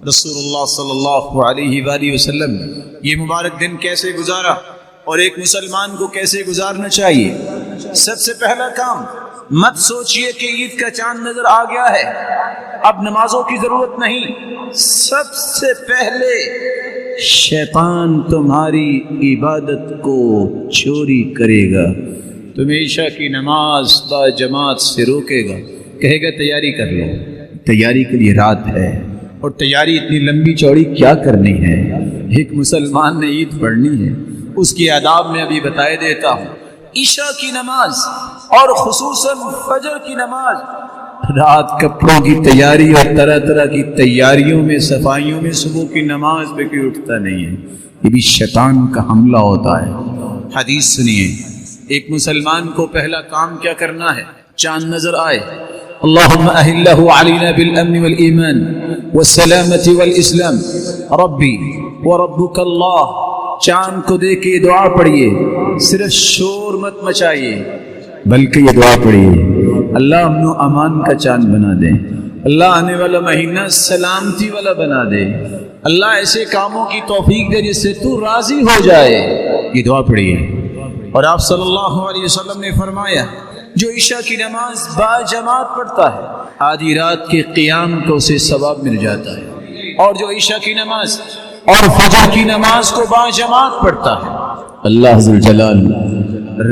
رسول اللہ صلی اللہ علیہ وآلہ وسلم یہ مبارک دن کیسے گزارا اور ایک مسلمان کو کیسے گزارنا چاہیے؟ سب سے پہلا کام، مت سوچئے کہ عید کا چاند نظر آ گیا ہے اب نمازوں کی ضرورت نہیں۔ سب سے پہلے شیطان تمہاری عبادت کو چوری کرے گا، تمہیں عشاء کی نماز با جماعت سے روکے گا، کہے گا تیاری کر لو، تیاری کے لیے رات ہے، اور تیاری اتنی لمبی چوڑی کیا کرنی ہے؟ ایک مسلمان نے عید پڑھنی ہے، اس کی آداب میں ابھی بتائے دیتا ہوں۔ عشاء کی نماز اور خصوصاً فجر کی نماز، رات کپڑوں کی تیاری اور طرح طرح کی تیاریوں میں، صفائیوں میں صبح کی نماز پہ کوئی اٹھتا نہیں ہے، یہ بھی شیطان کا حملہ ہوتا ہے۔ حدیث سنیے، ایک مسلمان کو پہلا کام کیا کرنا ہے؟ چاند نظر آئے، اللہم اہلہ علینا بالامن والایمان والسلامت والاسلام ربی وربک اللہ۔ چاند کو دیکھ کے یہ دعا پڑھیے، صرف شور مت مچائیے بلکہ یہ دعا پڑھیے، اللہ امن و امان کا چاند بنا دے، اللہ آنے والا مہینہ سلامتی والا بنا دے، اللہ ایسے کاموں کی توفیق دے جس سے تو راضی ہو جائے، یہ دعا پڑھیے۔ اور آپ صلی اللہ علیہ وسلم نے فرمایا، جو عشاء کی نماز با جماعت پڑھتا ہے آدھی رات کے قیام کو اسے ثواب مل جاتا ہے، اور جو عشاء کی نماز اور فجر کی نماز کو با جماعت پڑھتا ہے اللہ ذوالجلال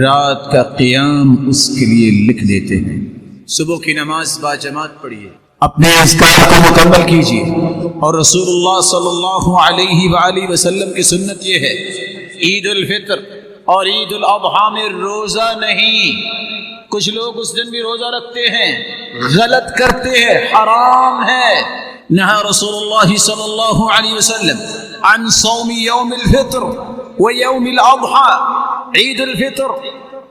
رات کا قیام اس کے لیے لکھ دیتے ہیں۔ صبح کی نماز با جماعت پڑھیے، اپنے اذکار کو مکمل کیجیے، اور رسول اللہ صلی اللہ علیہ وآلہ وسلم کی سنت یہ ہے، عید الفطر اور عید الاضحیٰ میں روزہ نہیں۔ کچھ لوگ اس دن بھی روزہ رکھتے ہیں، غلط کرتے ہیں، حرام ہے۔ نہا رسول اللہ صلی اللہ علیہ وسلم عن صوم یوم الفطر و یوم الاضحیٰ، عید الفطر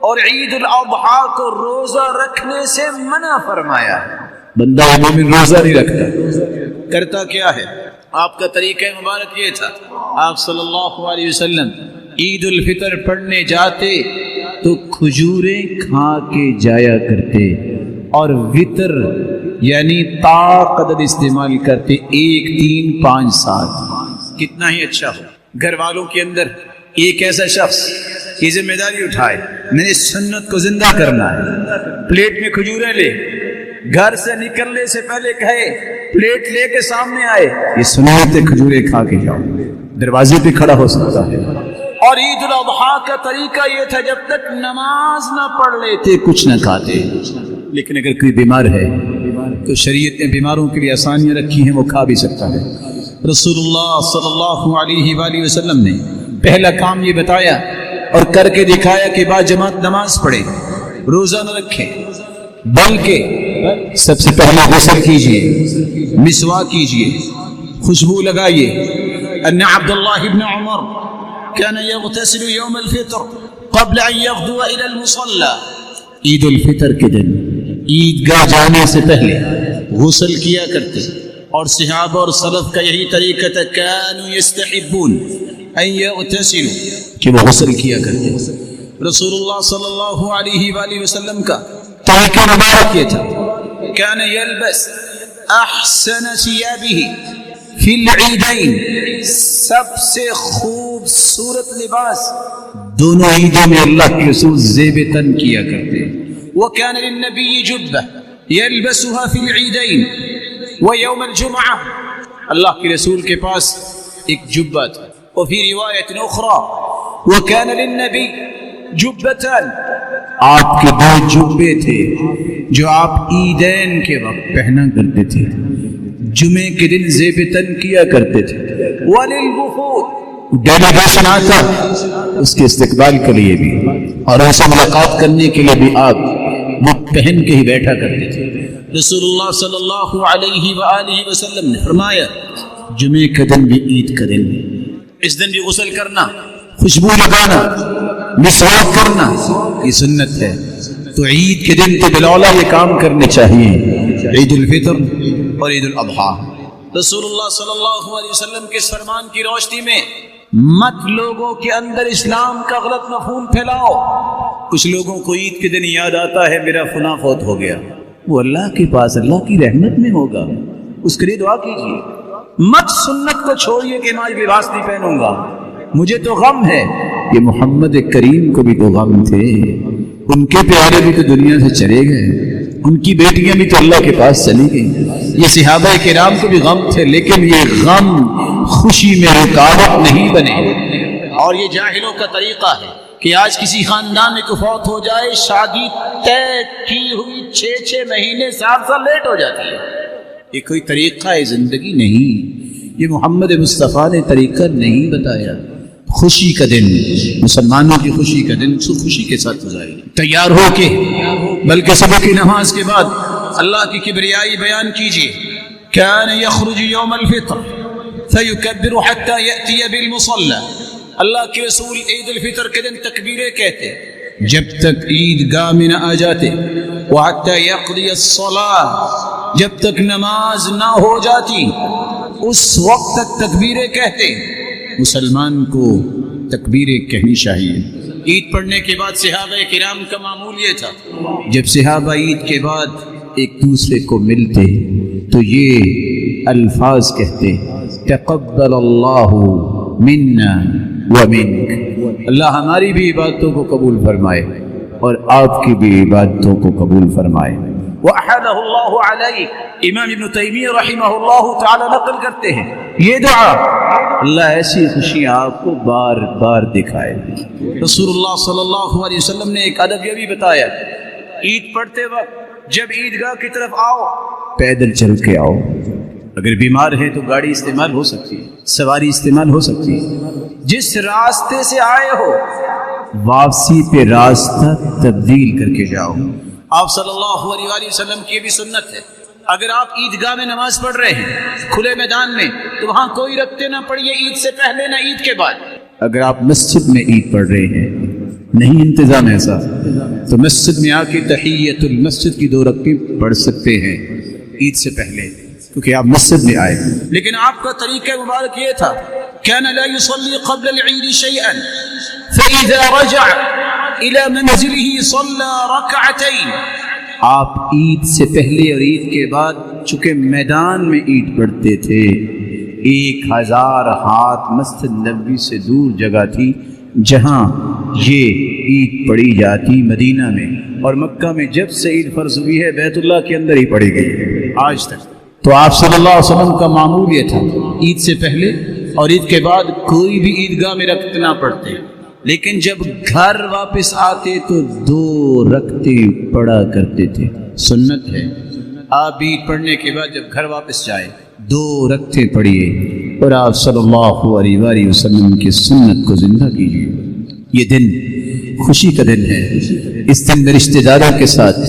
اور عید الاضحیٰ کو روزہ رکھنے سے منع فرمایا ہے۔ بندہ مومن روزہ نہیں رکھتا، کرتا کیا ہے؟ آپ کا طریقہ مبارک یہ تھا، آپ صلی اللہ علیہ وسلم عید الفطر پڑھنے جاتے تو کھجوریں کھا کے جایا کرتے، اور وطر یعنی تا قدر استعمال کرتے، 1 3 5 7۔ کتنا ہی اچھا ہو گھر والوں کے اندر ایک ایسا شخص یہ ذمہ داری اٹھائے، میں نے سنت کو زندہ کرنا ہے، پلیٹ میں کھجوریں لے، گھر سے نکلنے سے پہلے کہے پلیٹ لے کے سامنے آئے، یہ سنت ہے، کھجوریں کھا کے جاؤ، دروازے پہ کھڑا ہو سکتا ہے۔ اور عید الاضحیٰ کا طریقہ یہ تھا، جب تک نماز نہ پڑھ لیتے کچھ نہ کھاتے، لیکن اگر کوئی بیمار ہے تو شریعت نے بیماروں کے لیے آسانیاں رکھی ہیں، وہ کھا بھی سکتا ہے۔ رسول اللہ صلی اللہ علیہ وآلہ وسلم نے پہلا کام یہ بتایا اور کر کے دکھایا کہ با جماعت نماز پڑھے، روزہ نہ رکھے، بلکہ سب سے پہلے غسل کیجئے، مسواک کیجئے، خوشبو لگائیے۔ ان عبداللہ ابن عمر كان يغتسل يوم الفطر قبل ان يغدو الى المصلى، عید الفطر کے دن عید گاہ جانے سے پہلے غسل کیا کرتے، اور صحابہ اور سلف کا یہی طریقہ تھا، كانوا يستحبون ان يغتسلوا، کہ وہ غسل کیا کرتے۔ رسول اللہ صلی اللہ علیہ وآلہ وسلم کا طریقہ مبارک یہ تھا، كان يلبس احسن ثيابه فی العیدین، سب سے خوبصورت لباس دونوں عیدوں میں اللہ کے رسول زیب تن کیا کرتے۔ وَكَانَ لِلنَّبِيِّ جُبَّةٌ يَلْبَسُهَا فِي الْعِيدَيْنِ وَيَوْمَ الْجُمْعَةِ، اللہ کے رسول کے پاس ایک جبہ تھا۔ وفی روایت اخرى وَكَانَ لِلنَّبِيِّ جُبَّتان، آپ کے 2 جبے تھے جو آپ عیدین کے وقت پہنا کرتے تھے، جمعے کے دن زیب تن کیا کرتے تھے۔ وَلِلْوُفُودِ، ڈیلیگیشن آتا اس کے استقبال کے لیے بھی، اور ایسا ملاقات کرنے کے لیے بھی آپ وہ پہن کے ہی بیٹھا کرتے تھے۔ رسول اللہ صلی اللہ علیہ وآلہ وسلم نے فرمایا، جمعے کا دن بھی عید کا دن، اس دن بھی غسل کرنا، خوشبو لگانا، مسواک کرنا، یہ سنت ہے۔ تو عید کے دن تو بالاولیٰ یہ کام کرنے چاہیے، عید الفطر اور عید الاضحیٰ۔ رسول اللہ صلی اللہ علیہ وسلم کے فرمان کی روشنی میں مت لوگوں کے اندر اسلام کا غلط مفہوم پھیلاؤ۔ کچھ لوگوں کو عید کے دن یاد آتا ہے میرا فلاں فوت ہو گیا، وہ اللہ کے پاس اللہ کی رحمت میں ہوگا، اس کے لیے دعا کیجیے، مت سنت کو چھوڑیے کہ میں آج لباس نہیں پہنوں گا، مجھے تو غم ہے۔ یہ محمد کریم کو بھی تو غم تھے، ان کے پیارے بھی تو دنیا سے چلے گئے، ان کی بیٹیاں بھی تو اللہ کے پاس چلی گئیں۔ یہ صحابہ کرام کو بھی غم تھے، لیکن یہ غم خوشی میں رکاوٹ نہیں بنے۔ اور یہ جاہلوں کا طریقہ ہے کہ آج کسی خاندان میں کوئی فوت ہو جائے، شادی طے کی ہوئی 6 مہینے 7 سال لیٹ ہو جاتی ہے۔ یہ کوئی طریقہ زندگی نہیں، یہ محمد مصطفیٰ نے طریقہ نہیں بتایا۔ خوشی کا دن، مسلمانوں کی خوشی کا دن خوشی کے ساتھ گزارے، تیار ہو کے، بلکہ صبح کی نماز کے بعد اللہ کی کبریائی بیان کیجیے۔ کان یخرج یوم الفطر فیکبر حتی یأتی بالمصلی، اللہ کے رسول عید الفطر کے دن تکبیریں کہتے جب تک عید گاہ میں نہ آ جاتے، وحتی یقضی الصلاۃ، جب تک نماز نہ ہو جاتی اس وقت تک تکبیریں کہتے۔ مسلمان کو تکبیریں کہنی چاہیے۔ عید پڑھنے کے بعد صحابہ کرام کا معمول یہ تھا، جب صحابہ عید کے بعد ایک دوسرے کو ملتے تو یہ الفاظ کہتے، تقبل اللہ منا ومنک، اللہ ہماری بھی عبادتوں کو قبول فرمائے اور آپ کی بھی عبادتوں کو قبول فرمائے۔ وَأَحَدَهُ اللَّهُ عَلَيْكَ، امام ابن تیمیہ رحمہ اللہ تعالی نقل کرتے ہیں یہ دعا، اللہ ایسی خوشیاں آپ کو بار بار دکھائے۔ رسول اللہ صلی اللہ علیہ وسلم نے ایک ادب یہ بھی بتایا، عید پڑھتے وقت جب عیدگاہ کی طرف آؤ پیدل چل کے آؤ، اگر بیمار ہے تو گاڑی استعمال ہو سکتی ہے، سواری استعمال ہو سکتی ہے، جس راستے سے آئے ہو واپسی پہ راستہ تبدیل کر کے جاؤ۔ آپ صلی اللہ علیہ وسلم کی بھی سنت ہے، اگر آپ عیدگاہ میں نماز پڑھ رہے ہیں کھلے میدان میں تو وہاں کوئی رکھتے نہ پڑھیے عید سے پہلے نہ عید کے بعد۔ اگر آپ مسجد میں عید پڑھ رہے ہیں، نہیں انتظام ایسا، تو مسجد میں آ کے تحیت المسجد کی 2 رکعتیں پڑھ سکتے ہیں عید سے پہلے، کیونکہ آپ مسجد میں آئے۔ لیکن آپ کا طریقہ مبارک یہ تھا، كان لا يصلي قبل العيد شيئا فإذا رجع إلى منزله صلى ركعتين، آپ عید سے پہلے اور عید کے بعد چونکہ میدان میں عید پڑھتے تھے، 1000 ہاتھ مسجد نبوی سے دور جگہ تھی جہاں یہ عید پڑھی جاتی مدینہ میں، اور مکہ میں جب سے عید فرض ہوئی ہے بیت اللہ کے اندر ہی پڑھی گئی آج تک۔ تو آپ صلی اللہ علیہ وسلم کا معمول یہ تھا، عید سے پہلے اور عید کے بعد کوئی بھی عیدگاہ میں رکعت نہ پڑھتے، لیکن جب گھر واپس آتے تو 2 رکعتیں پڑھا کرتے تھے۔ سنت ہے، آپ عید پڑھنے کے بعد جب گھر واپس جائیں 2 رکعتیں پڑھیے اور آپ صلی اللہ علیہ وسلم کی سنت کو زندہ کیجیے۔ یہ دن خوشی کا دن ہے، اس دن میں رشتہ داروں کے ساتھ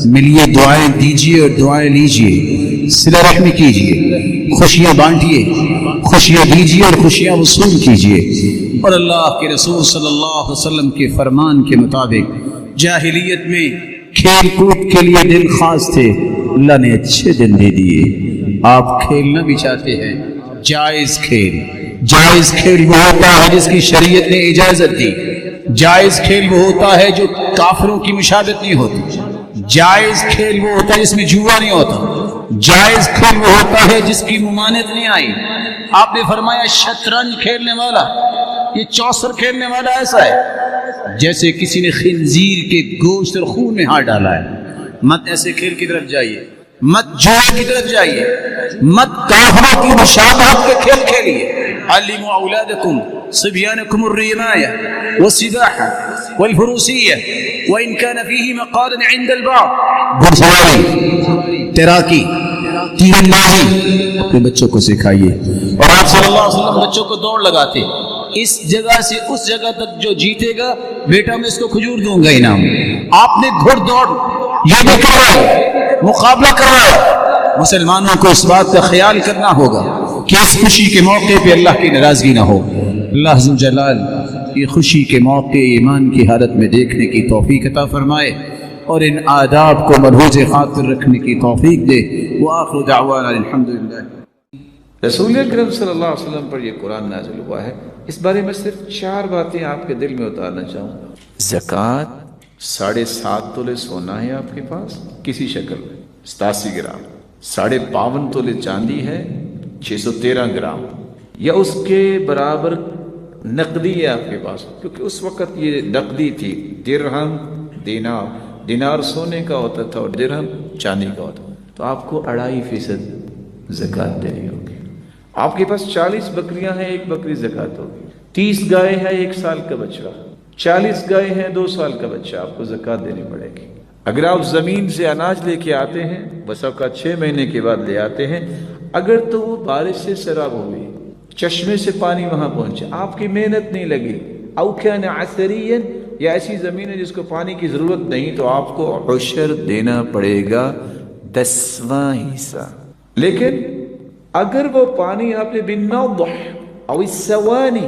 ملیے، دعائیں دیجیے اور دعائیں لیجیے، صلہ رحمی کیجیے، خوشیاں بانٹیے، خوشیاں دیجیے اور خوشیاں وصول کیجیے۔ اور اللہ کے رسول صلی اللہ علیہ وسلم کے فرمان کے مطابق جاہلیت میں کھیل کود کے لیے دن خاص تھے، اللہ نے اچھے دن دے دیے۔ آپ کھیلنا بھی چاہتے ہیں، جائز کھیل، جائز کھیل وہ ہوتا ہے جس کی شریعت نے اجازت دی، جائز کھیل وہ ہوتا ہے جو کافروں کی مشابہت نہیں ہوتی، جائز کھیل وہ ہوتا ہے جس میں جوا نہیں ہوتا، جائز کھیل وہ ہوتا ہے جس کی ممانعت نہیں آئی۔ آپ نے فرمایا شطرنج کھیلنے والا، یہ چوسر کھیلنے والا ایسا ہے جیسے کسی نے خنزیر کے گوشت اور خون میں ہاتھ ڈالا ہے۔ مت ایسے کھیل کی طرف جائیے، مت جوا کی طرف جائیے، مت کافروں کی مشابہت کے کھیل کھیلیے۔ علموا اولادکم صبیانکم الرماية والسباحة والفروسية وإن كان فيه مقال عند البعض، گھڑ سواری، تیراکی، تیر اندازی اپنے بچوں کو سکھائیے۔ اور آپ صلی اللہ علیہ وسلم بچوں کو دوڑ لگاتے، اس جگہ سے اس جگہ تک جو جیتے گا بیٹا میں اس کو کھجور دوں گا انعام۔ آپ نے گھڑ دوڑ یہ بھی کروایا، مقابلہ کروایا۔ مسلمانوں کو اس بات کا خیال کرنا ہوگا کہ اس خوشی کے موقع پہ اللہ کی ناراضگی نہ ہو۔ اللہ عز و جلال یہ خوشی کے موقع ایمان کی حالت میں دیکھنے کی توفیق عطا فرمائے اور ان آداب کو ملحوظ خاطر رکھنے کی توفیق دے۔ وآخر دعوانا الحمدللہ۔ رسول اکرم صلی اللہ علیہ وسلم پر یہ قرآن نازل ہوا ہے، اس بارے میں صرف 4 باتیں آپ کے دل میں اتارنا چاہوں گا۔ زکوٰۃ 7.5 تولے سونا ہے آپ کے پاس کسی شکل میں، 87 گرام، 52.5 تولے چاندی ہے، 613 گرام یا اس کے برابر نقدی ہے آپ کے پاس، کیونکہ اس وقت یہ نقدی تھی، درہم دینار سونے کا ہوتا تھا اور درہم چاندی کا ہوتا تھا، تو آپ کو 2.5% زکوٰۃ دینی ہوگی۔ آپ کے پاس 40 بکریاں ہیں، 1 بکری زکوٰۃ ہوگی۔ 30 گائے ہیں، 1 سال کا بچہ، 40 گائے ہیں، 2 سال کا بچہ، آپ کو زکوٰۃ دینی پڑے گی۔ اگر آپ زمین سے اناج لے کے آتے ہیں، بس آپ کا 6 مہینے کے بعد لے آتے ہیں، اگر تو وہ بارش سے سیراب ہوئی، چشمے سے پانی وہاں پہنچے، آپ کی محنت نہیں لگی، او کان عثریا، یا ایسی زمین ہے جس کو پانی کی ضرورت نہیں، تو آپ کو عشر دینا پڑے گا 10واں حصہ۔ لیکن اگر وہ پانی آپ نے بالنضح او السوانی،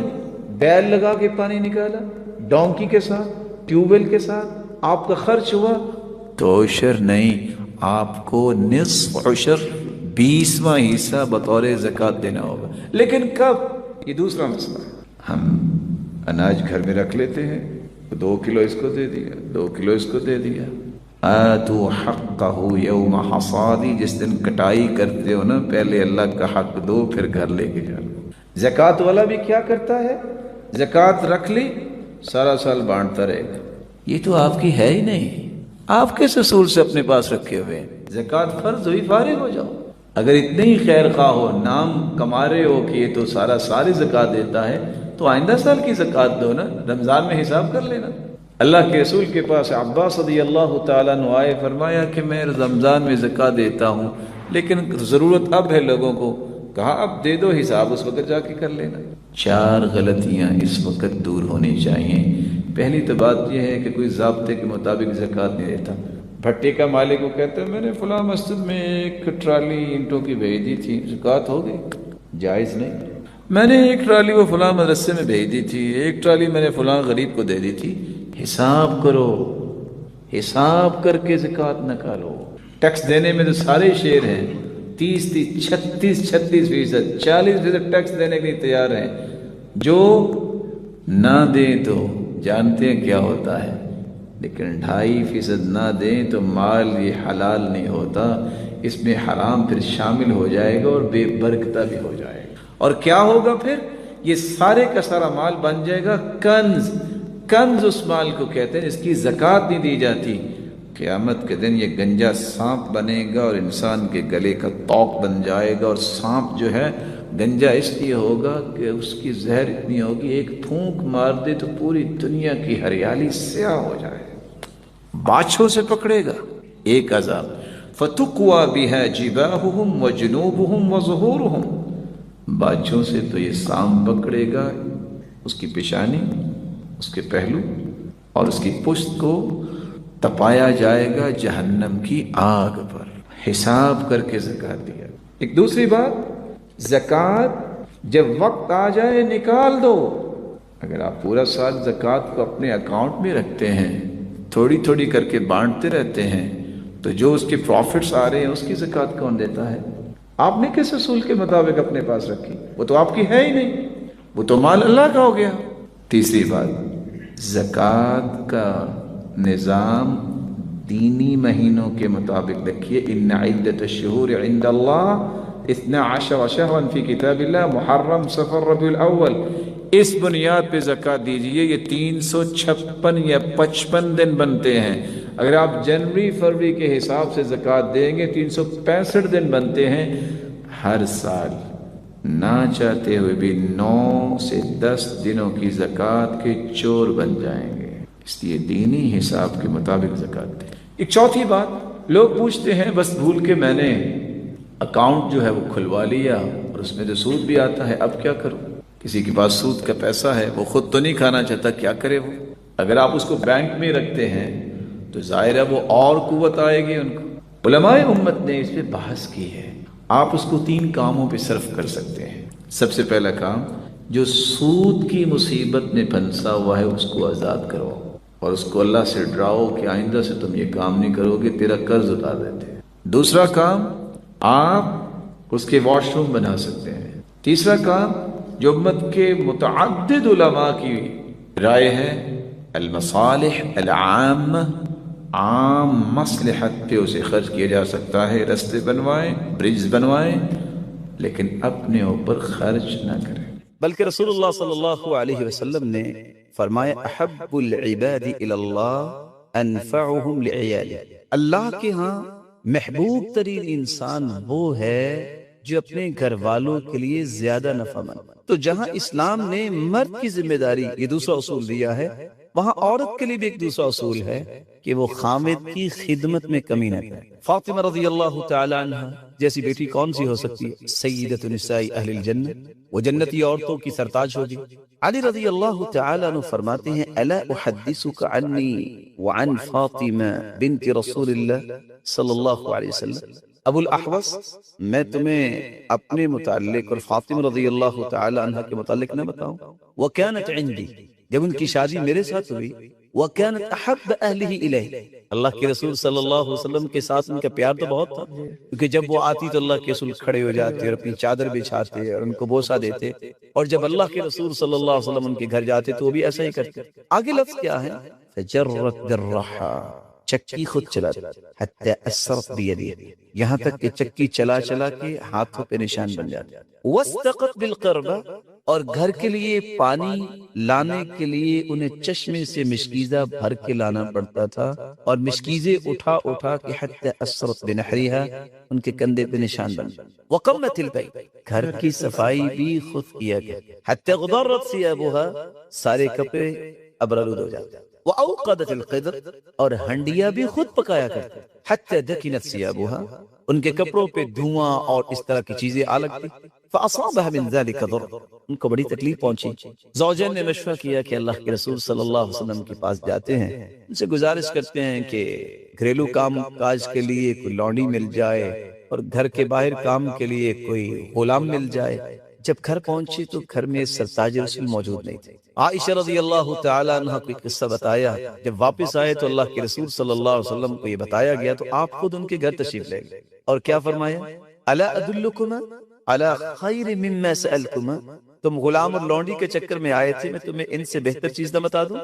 بیل لگا کے پانی نکالا، ڈونکی کے ساتھ، ٹیوب ویل کے ساتھ، آپ کا خرچ ہوا، تو عشر نہیں، آپ کو نصف عشر 20واں حصہ بطور زکوٰۃ دینا ہوگا۔ لیکن کب؟ یہ دوسرا مسئلہ ہے۔ ہم اناج گھر میں رکھ لیتے ہیں، 2 کلو اس کو دے دیا، 2 کلو اس کو دے دیا۔ آتوا حقہ یوم حصادی، جس دن کٹائی کرتے ہو نا، پہلے اللہ کا حق دو، پھر گھر لے کے جاؤ۔ زکوٰۃ والا بھی کیا کرتا ہے؟ زکوٰۃ رکھ لی، سارا سال بانٹتا رہے گا۔ یہ تو آپ کی ہے ہی نہیں، آپ کس اصول سے اپنے پاس رکھے ہوئے ہیں؟ زکوٰۃ فرض ہوئی، فارغ ہو جاؤ۔ اگر اتنے ہی خیر خواہ ہو، نام کما رہے ہو کہ یہ تو سارا سال زکوٰۃ دیتا ہے، تو آئندہ سال کی زکوٰۃ دو نا، رمضان میں حساب کر لینا۔ اللہ کے رسول کے پاس عباس رضی اللہ تعالیٰ عنہ آئے، فرمایا کہ میں رمضان میں زکوٰۃ دیتا ہوں، لیکن ضرورت اب ہے لوگوں کو۔ کہا اب دے دو، حساب اس وقت جا کے کر لینا۔ 4 غلطیاں اس وقت دور ہونی چاہیے۔ پہلی تو بات یہ ہے کہ کوئی ضابطے کے مطابق زکوٰۃ نہیں دیتا۔ بھٹے کا مالک کو کہتا ہے میں نے فلاں مسجد میں 1 ٹرالی اینٹوں کی بھیج دی تھی، زکوٰۃ ہو گئی؟ جائز نہیں۔ میں نے 1 ٹرالی وہ فلاں مدرسے میں بھیج دی تھی، 1 ٹرالی میں نے فلاں غریب کو دے دی تھی۔ حساب کرو، حساب کر کے زکوٰۃ نکالو۔ ٹیکس دینے میں تو سارے شیر ہیں، 36% 40% ٹیکس دینے کے لیے تیار ہیں۔ جو نہ دیں تو جانتے ہیں کیا ہوتا ہے، لیکن 2.5% نہ دیں تو مال یہ حلال نہیں ہوتا، اس میں حرام پھر شامل ہو جائے گا اور بے برکتہ بھی ہو جائے گا۔ اور کیا ہوگا پھر؟ یہ سارے کا سارا مال بن جائے گا کنز۔ کنز اس مال کو کہتے ہیں جس کی زکوٰۃ نہیں دی جاتی۔ قیامت کے دن یہ گنجا سانپ بنے گا اور انسان کے گلے کا توق بن جائے گا، اور سانپ جو ہے گنجا اس لیے ہوگا کہ اس کی زہر اتنی ہوگی، ایک پھونک مار دے تو پوری دنیا کی ہریالی سیاہ ہو جائے۔ باچھوں سے پکڑے گا، ایک عذاب۔ فَتُقْوَى بِهَا جِبَاهُهُمْ وَجُنُوبُهُمْ وَظُهُورُهُمْ، باچھوں سے تو یہ سانپ پکڑے گا، اس کی پیشانی، اس کے پہلو اور اس کی پشت کو تپایا جائے گا جہنم کی آگ پر۔ حساب کر کے زکوٰۃ دیا۔ ایک دوسری بات، زکوٰۃ جب وقت آ جائے نکال دو۔ اگر آپ پورا سال زکوٰۃ کو اپنے اکاؤنٹ میں رکھتے ہیں، تھوڑی تھوڑی کر کے بانٹتے رہتے ہیں، تو جو اس کے پروفٹس آ رہے ہیں اس کی زکوٰۃ کون دیتا ہے؟ آپ نے کس اصول کے مطابق اپنے پاس رکھی؟ وہ تو آپ کی ہے ہی نہیں، وہ تو مال اللہ کا ہو گیا۔ تیسری بات، زکوٰۃ کا نظام دینی مہینوں کے مطابق رکھیے۔ ان عدۃ الشہور عند اللہ 12 شہرا فی کتاب اللہ محرم صفر ربیع الاول، اس بنیاد پہ زکوٰۃ دیجیے۔ یہ 356 یا 55 دن بنتے ہیں۔ اگر آپ جنوری فروری کے حساب سے زکوٰۃ دیں گے 365 دن بنتے ہیں۔ ہر سال نہ چاہتے ہوئے بھی 9 سے 10 دنوں کی زکوٰۃ کے چور بن جائیں گے، اس لیے دینی حساب کے مطابق زکوٰۃ دیں۔ ایک چوتھی بات، لوگ پوچھتے ہیں بس بھول کے میں نے اکاؤنٹ جو ہے وہ کھلوا لیا اور اس میں تو سود بھی آتا ہے، اب کیا کروں؟ کسی کے پاس سود کا پیسہ ہے، وہ خود تو نہیں کھانا چاہتا، کیا کرے وہ؟ اگر آپ اس کو بینک میں رکھتے ہیں تو ظاہر ہے وہ اور قوت آئے گی ان کو۔ علماء امت نے اس پہ بحث کی ہے۔ آپ اس کو 3 کاموں پہ صرف کر سکتے ہیں۔ سب سے پہلا کام، جو سود کی مصیبت میں پھنسا ہوا ہے اس کو آزاد کرو اور اس کو اللہ سے ڈراؤ کہ آئندہ سے تم یہ کام نہیں کرو گے، تیرا قرض اتار دیتے ہیں۔ دوسرا کام، آپ اس کے واش روم بنا سکتے ہیں۔ تیسرا کام، جو امت کے متعدد علماء کی رائے ہے، المصالح العامہ، عام مصلحت پہ اسے خرچ کیا جا سکتا ہے، رستے بنوائیں، برجز بنوائیں، لیکن اپنے اوپر خرچ نہ کریں۔ بلکہ رسول اللہ صلی اللہ علیہ وسلم نے فرمایا احب العباد الی اللہ انفعهم لعیاله، اللہ کے ہاں محبوب ترین انسان وہ ہے جو اپنے گھر والوں کے لیے زیادہ نفع مند۔ تو جہاں اسلام نے مرد کی ذمہ داری یہ دوسرا اصول دیا ہے، وہاں عورت کے لیے بھی ایک دوسرا اصول ہے کہ وہ خامد کی خدمت میں کمی نہ کرے۔ فاطمہ رضی اللہ تعالی عنہ جیسی بیٹی کون سی ہو سکتی ہے؟ سیدۃ نساء اہل الجنہ، وہ جنتی عورتوں کی سرتاج ہوگی۔ علی رضی اللہ تعالی عنہ فرماتے ہیں الا احدثک عنی وعن فاطمہ بنت رسول اللہ صلی اللہ علیہ وسلم، ابو الاحوص میں تمہیں اپنے متعلق اور فاطمہ رضی اللہ تعالی عنہ کے متعلق نہ بتاؤں؟ وکانت عندی، جب ان کی شادی میرے ساتھ ہوئی، وکانت احب اہلہ الیہ، اللہ کے رسول صلی اللہ علیہ وسلم کے ساتھ ان کا پیار تو بہت تھا، کیونکہ جب وہ آتی تو اللہ کے رسول کھڑے ہو جاتے اور اپنی چادر بچھاتے اور ان کو بوسہ دیتے، اور جب اللہ کے رسول صلی اللہ علیہ وسلم ان کے گھر جاتے تو وہ بھی ایسا ہی کرتے۔ آگے لفظ کیا ہے؟ فجرت درحا، چکی خود چلا حتی اثرت بیدی، یہاں تک کہ چکی چلا چلا کے ہاتھوں پہ نشان بن جاتے۔ واستقت بالقربہ، اور گھر کے لیے پانی لانے کے لیے انہیں چشمے سے مشکیزہ بھر کے لانا پڑتا تھا، اور مشکیزیں اٹھا اٹھا کے حتی اثرت بنحریہا، ان کے کندھے پہ نشان بن جاتے۔ وقمت البیت، گھر کی صفائی بھی خود کیا گیا، حتی غبرت ثیابہا، سارے کپڑے ابرالود ہو جاتے۔ وَأَوْقَدَتِ الْقِدْرِ، اور ہنڈیاں بھی خود پکایا کرتے، حتی دَكِنَتْ ثِيَابُهَا، ان کے کپڑوں پہ دھواں اور اس طرح کی چیزیں آ لگتی۔ فَأَصَابَهَا مِنْ ذَلِكَ ضُرٌّ، ان کو بڑی تکلیف پہنچی۔ زوجین نے مشورہ کیا کہ اللہ کے رسول صلی اللہ علیہ وسلم کے پاس جاتے ہیں، ان سے گزارش کرتے ہیں کہ گھریلو کام کاج کے لیے کوئی لونڈی مل جائے اور گھر کے باہر کام کے لیے کوئی غلام مل جائے۔ جب گھر پہنچے تو گھر میں سرتاج رسول موجود نہیں تھے۔ عائشہ رضی اللہ تعالی عنہ کو ایک قصہ بتایا، جب واپس آئے تو اللہ کے رسول صلی اللہ علیہ وسلم کو یہ بتایا گیا تو آپ خود ان کے گھر تشریف لے گئے، اور کیا فرمایا؟ الا ادلکما علی خیر مما سألتما، تم غلام اور لونڈی کے چکر میں آئے تھے، میں تمہیں ان سے بہتر چیز نہ بتا دوں؟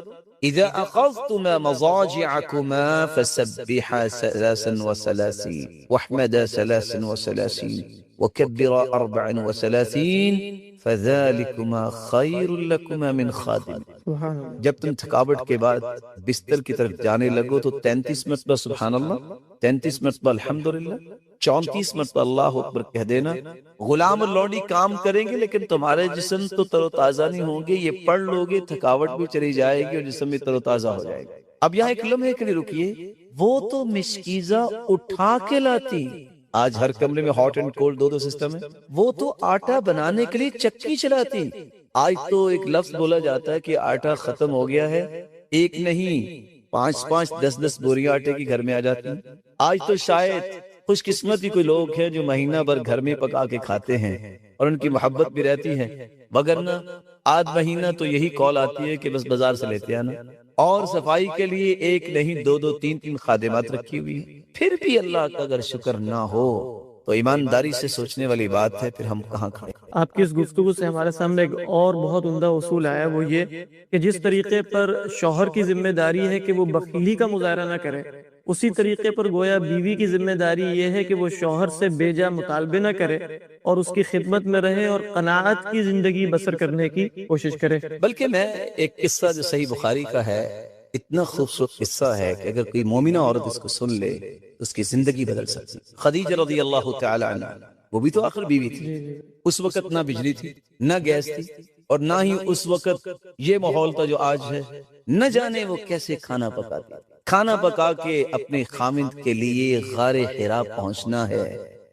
اذا اخذتما مضاجعكما فسبحا 33 واحمدا 33 وكبرا 34 فذلكما خير لكما من خادم۔ جب تم تھکاوٹ کے بعد بستر کی طرف جانے لگو تو 33 مرتبہ سبحان اللہ، 33 مرتبہ الحمدللہ، 34 مرتبہ اللہ اکبر کہہ دینا۔ غلام اور لونڈی کام کریں گے لیکن تمہارے جسم تو تر و تازہ نہیں ہوں گے، یہ پڑھ لو گے تھکاوٹ بھی چلی جائے گی اور جسم بھی تر و تازہ ہو جائے گا۔ اب یہاں ایک لمحے کے لیے رکیے، وہ تو مشکیزہ اٹھا کے لاتی، آج ہر کمرے میں ہاٹ اینڈ کولڈ دو سسٹم ہے، وہ تو آٹا بنانے کے لیے چکی چلاتی۔ آج تو ایک لفظ بولا جاتا ہے کہ آٹا ختم ہو گیا ہے، ایک نہیں 5 10 بوریاں آٹے کی گھر میں آ جاتی ہیں۔ آج تو شاید خوش قسمت ہی کوئی لوگ ہیں جو مہینہ بھر گھر میں پکا کے کھاتے ہیں اور ان کی محبت بھی رہتی ہے، وگرنہ آدھ مہینہ تو یہی کال آتی ہے کہ بس بازار سے لیتے آنا، اور صفائی کے لیے ایک نہیں 2 3 خادمات رکھی ہوئی ہیں۔ پھر بھی اللہ کا اگر شکر نہ ہو تو ایمانداری سے سوچنے والی بات ہے، پھر ہم کہاں کھڑے۔ آپ کی اس گفتگو سے ہمارے سامنے ایک اور بہت عمدہ اصول آیا، وہ یہ کہ جس طریقے پر شوہر کی ذمہ داری ہے کہ وہ بخیلی کا مظاہرہ نہ کرے، اسی طریقے پر گویا بیوی کی ذمہ داری یہ ہے کہ وہ شوہر سے بے جا مطالبے نہ کرے اور اس کی خدمت میں رہے اور قناعت کی زندگی بسر کرنے کی کوشش کرے۔ بلکہ میں ایک قصہ جو صحیح بخاری کا ہے، اتنا خوبصورت قصہ ہے کہ اگر کوئی مومنہ عورت اس کو سن لے تو اس کی زندگی بدل سکتی۔ خدیجہ رضی اللہ تعالی عنہ، وہ بھی تو آخر بیوی تھی، اس وقت نہ بجلی تھی، نہ گیس تھی، اور نہ ہی اس وقت یہ ماحول تھا جو آج ہے۔ نہ جانے وہ کیسے کھانا پکاتی، کھانا پکا کے اپنے خامند کے لیے غار حرا پہنچنا ہے۔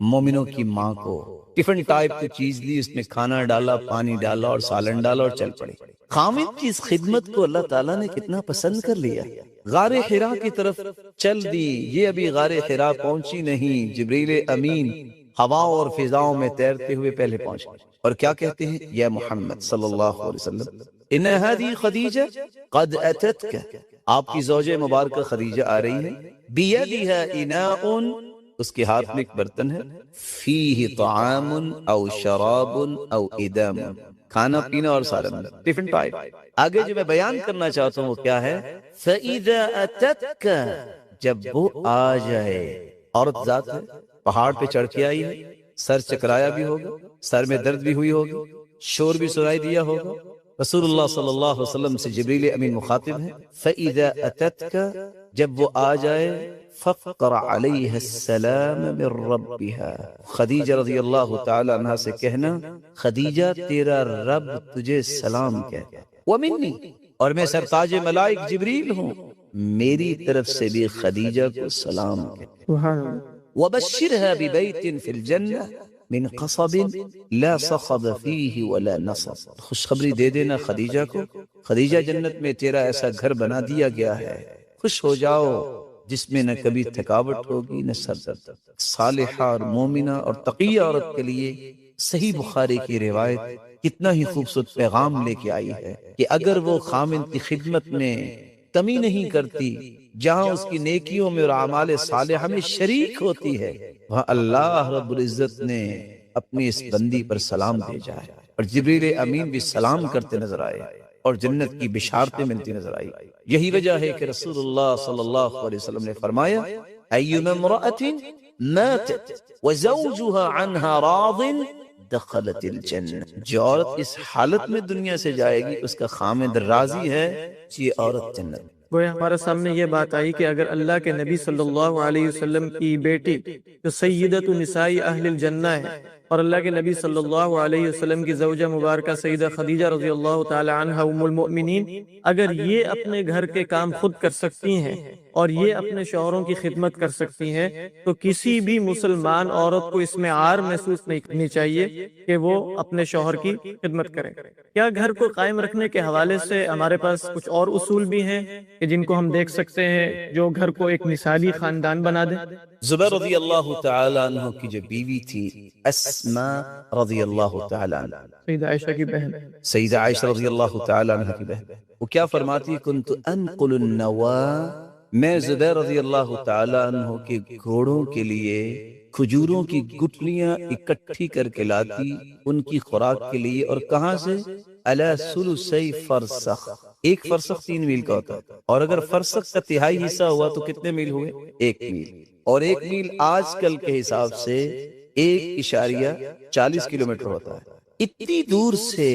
مومنوں کی ماں کو ٹفن ٹائپ کی چیز دی، اس میں کھانا ڈالا، پانی ڈالا اور سالن ڈالا اور چل پڑے۔ خامد کی اس خدمت کو اللہ تعالیٰ نے کتنا پسند کر لیا، غار حرا کی طرف چل دی۔ یہ ابھی غار حرا پہنچی نہیں، جبریل امین ہواؤں اور فضاؤں میں تیرتے ہوئے پہلے پہنچ، اور کیا کہتے ہیں؟ یا محمد صلی اللہ علیہ وسلم ان ہذه خدیجہ قد اتتک، آپ کی زوجہ مبارکہ خدیجہ آ رہی ہے، بیدها اناء، اس کے ہاتھ میں ایک برتن ہے، فیہ طعام او شراب او ادام، کھانا پینا اور سالن، ٹفن ٹائپ۔ آگے جو میں بیان کرنا چاہتا ہوں وہ کیا ہے؟ فَإِذَا أَتَتْكَ، جب وہ آ جائے، عورت ذات ہے، پہاڑ پہ چڑھ کے آئی ہے، سر چکرایا بھی ہوگا، سر میں درد بھی ہوئی ہوگی، شور بھی سنائی دیا ہوگا۔ رسول اللہ صلی اللہ علیہ وسلم سے جبریل امین مخاطب ہے، فَإِذَا أَتَتْكَ، جب وہ آ جائے، فَقْرَ عَلَيْهَا السَّلَامَ مِن رَبِّهَا، خدیجہ رضی اللہ تعالی عنہ سے کہنا خدیجہ تیرا رب تجھے سلام کہتا ہے، وَمِنِّي، اور میں سرتاج ملائک جبریل ہوں، میری طرف سے بھی خدیجہ کو سلام کہتا ہے۔ سبحان اللہ۔ وَبَشِّرْهَا بِبَيْتٍ فِي الْجَنَّةِ من قصب لا صخب فيه ولا نصب، خوشخبری دے دینا خدیجہ کو، خدیجہ جنت میں تیرا ایسا گھر بنا دیا گیا ہے، خوش ہو جاؤ، جس میں نہ کبھی تھکاوٹ ہوگی نہ سر درد۔ صالحہ اور مومنہ اور تقیہ عورت کے لیے صحیح بخاری کی روایت کتنا ہی خوبصورت پیغام لے کے آئی ہے کہ اگر وہ خامن کی خدمت میں کمی نہیں کرتی، جہاں اس کی نیکیوں میں اور اعمال صالحہ میں شریک ہوتی ہے، وہاں اللہ رب العزت نے اپنی اس بندی پر سلام بھیجا ہے، اور جبریل امین بھی سلام کرتے نظر آئے اور جنت کی بشارتیں ملتی نظر آئی۔ یہی وجہ ہے کہ رسول اللہ صلی اللہ علیہ وسلم نے فرمایا، ایما امرأة ماتت وزوجها عنها راض دخلت الجنہ، جو عورت اس حالت میں دنیا سے جائے گی اس کا خامد راضی ہے، یہ عورت جنت۔ گویا ہمارے سامنے یہ بات آئی کہ اگر اللہ کے نبی صلی اللہ علیہ وسلم کی بیٹی جو سیدۃ نساء اہل الجنہ ہے، اور اللہ کے نبی صلی اللہ علیہ وسلم کی زوجہ مبارکہ سیدہ خدیجہ رضی اللہ تعالی عنہا ام المؤمنین، اگر یہ اپنے گھر کے کام خود کر سکتی ہیں اور یہ اپنے شوہروں کی خدمت کر سکتی ہیں، تو کسی بھی مسلمان عورت کو اس میں عار محسوس نہیں کرنی چاہیے کہ وہ اپنے شوہر کی خدمت کریں۔ کیا گھر کو قائم رکھنے کے حوالے سے ہمارے پاس کچھ اور اصول بھی ہیں کہ جن کو ہم دیکھ سکتے ہیں جو گھر کو ایک مثالی خاندان بنا دیں؟ زبیر رضی اللہ تعالی عنہ کی جو بیوی تھی اسماء رضی اللہ تعالی عنہ، سیدہ عائشہ کی بہن، سیدہ عائشہ رضی اللہ تعالی عنہ کی بہن، وہ کیا فرماتی، کنت انقل النوا، میں زبیر رضی اللہ تعالی عنہ کے گھوڑوں کے لیے کھجوروں کی گٹلیاں اکٹھی کر کے لاتی ان کی خوراک کے لیے، اور کہاں سے، علی ثلثی فرسخ، ایک فرسخ 3 میل کا ہوتا ہے، اور اگر فرسخ کا تہائی حصہ ہوا تو کتنے میل ہوئے، 1 میل، اور 1 میل آج کل کے حساب سے 1.40 کلومیٹر ہوتا ہے۔ اتنی دور سے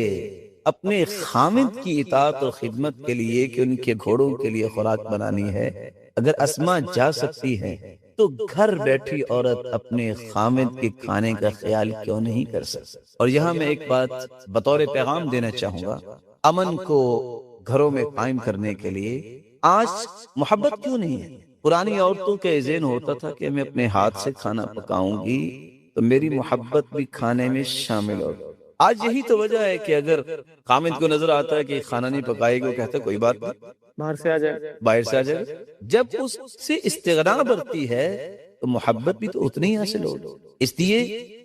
اپنے خامد کی اطاعت اور خدمت کے لیے کہ ان کے گھوڑوں کے لیے خوراک بنانی ہے، اگر اسماء جا سکتی ہے تو گھر بیٹھی عورت اپنے خامد کے کھانے کا خیال کیوں نہیں کر سکتی؟ اور یہاں میں ایک بات بطور پیغام دینا چاہوں گا، امن کو گھروں میں قائم کرنے کے لیے آج محبت کیوں نہیں ہے؟ پرانی عورتوں کا ذہن ہوتا تھا کہ میں اپنے ہاتھ سے کھانا پکاؤں گی تو میری محبت بھی کھانے میں شامل ہوگی۔ آج یہی تو وجہ ہے کہ اگر خامد کو نظر آتا ہے کہ کھانا نہیں پکائے گا، وہ کہتا ہے کوئی بات نہیں، باہر سے آ جائے، باہر سے آ جائے۔ جب اس سے استغنا بڑھتی ہے تو محبت بھی تو اتنی ہی حاصل ہوگی۔ اس لیے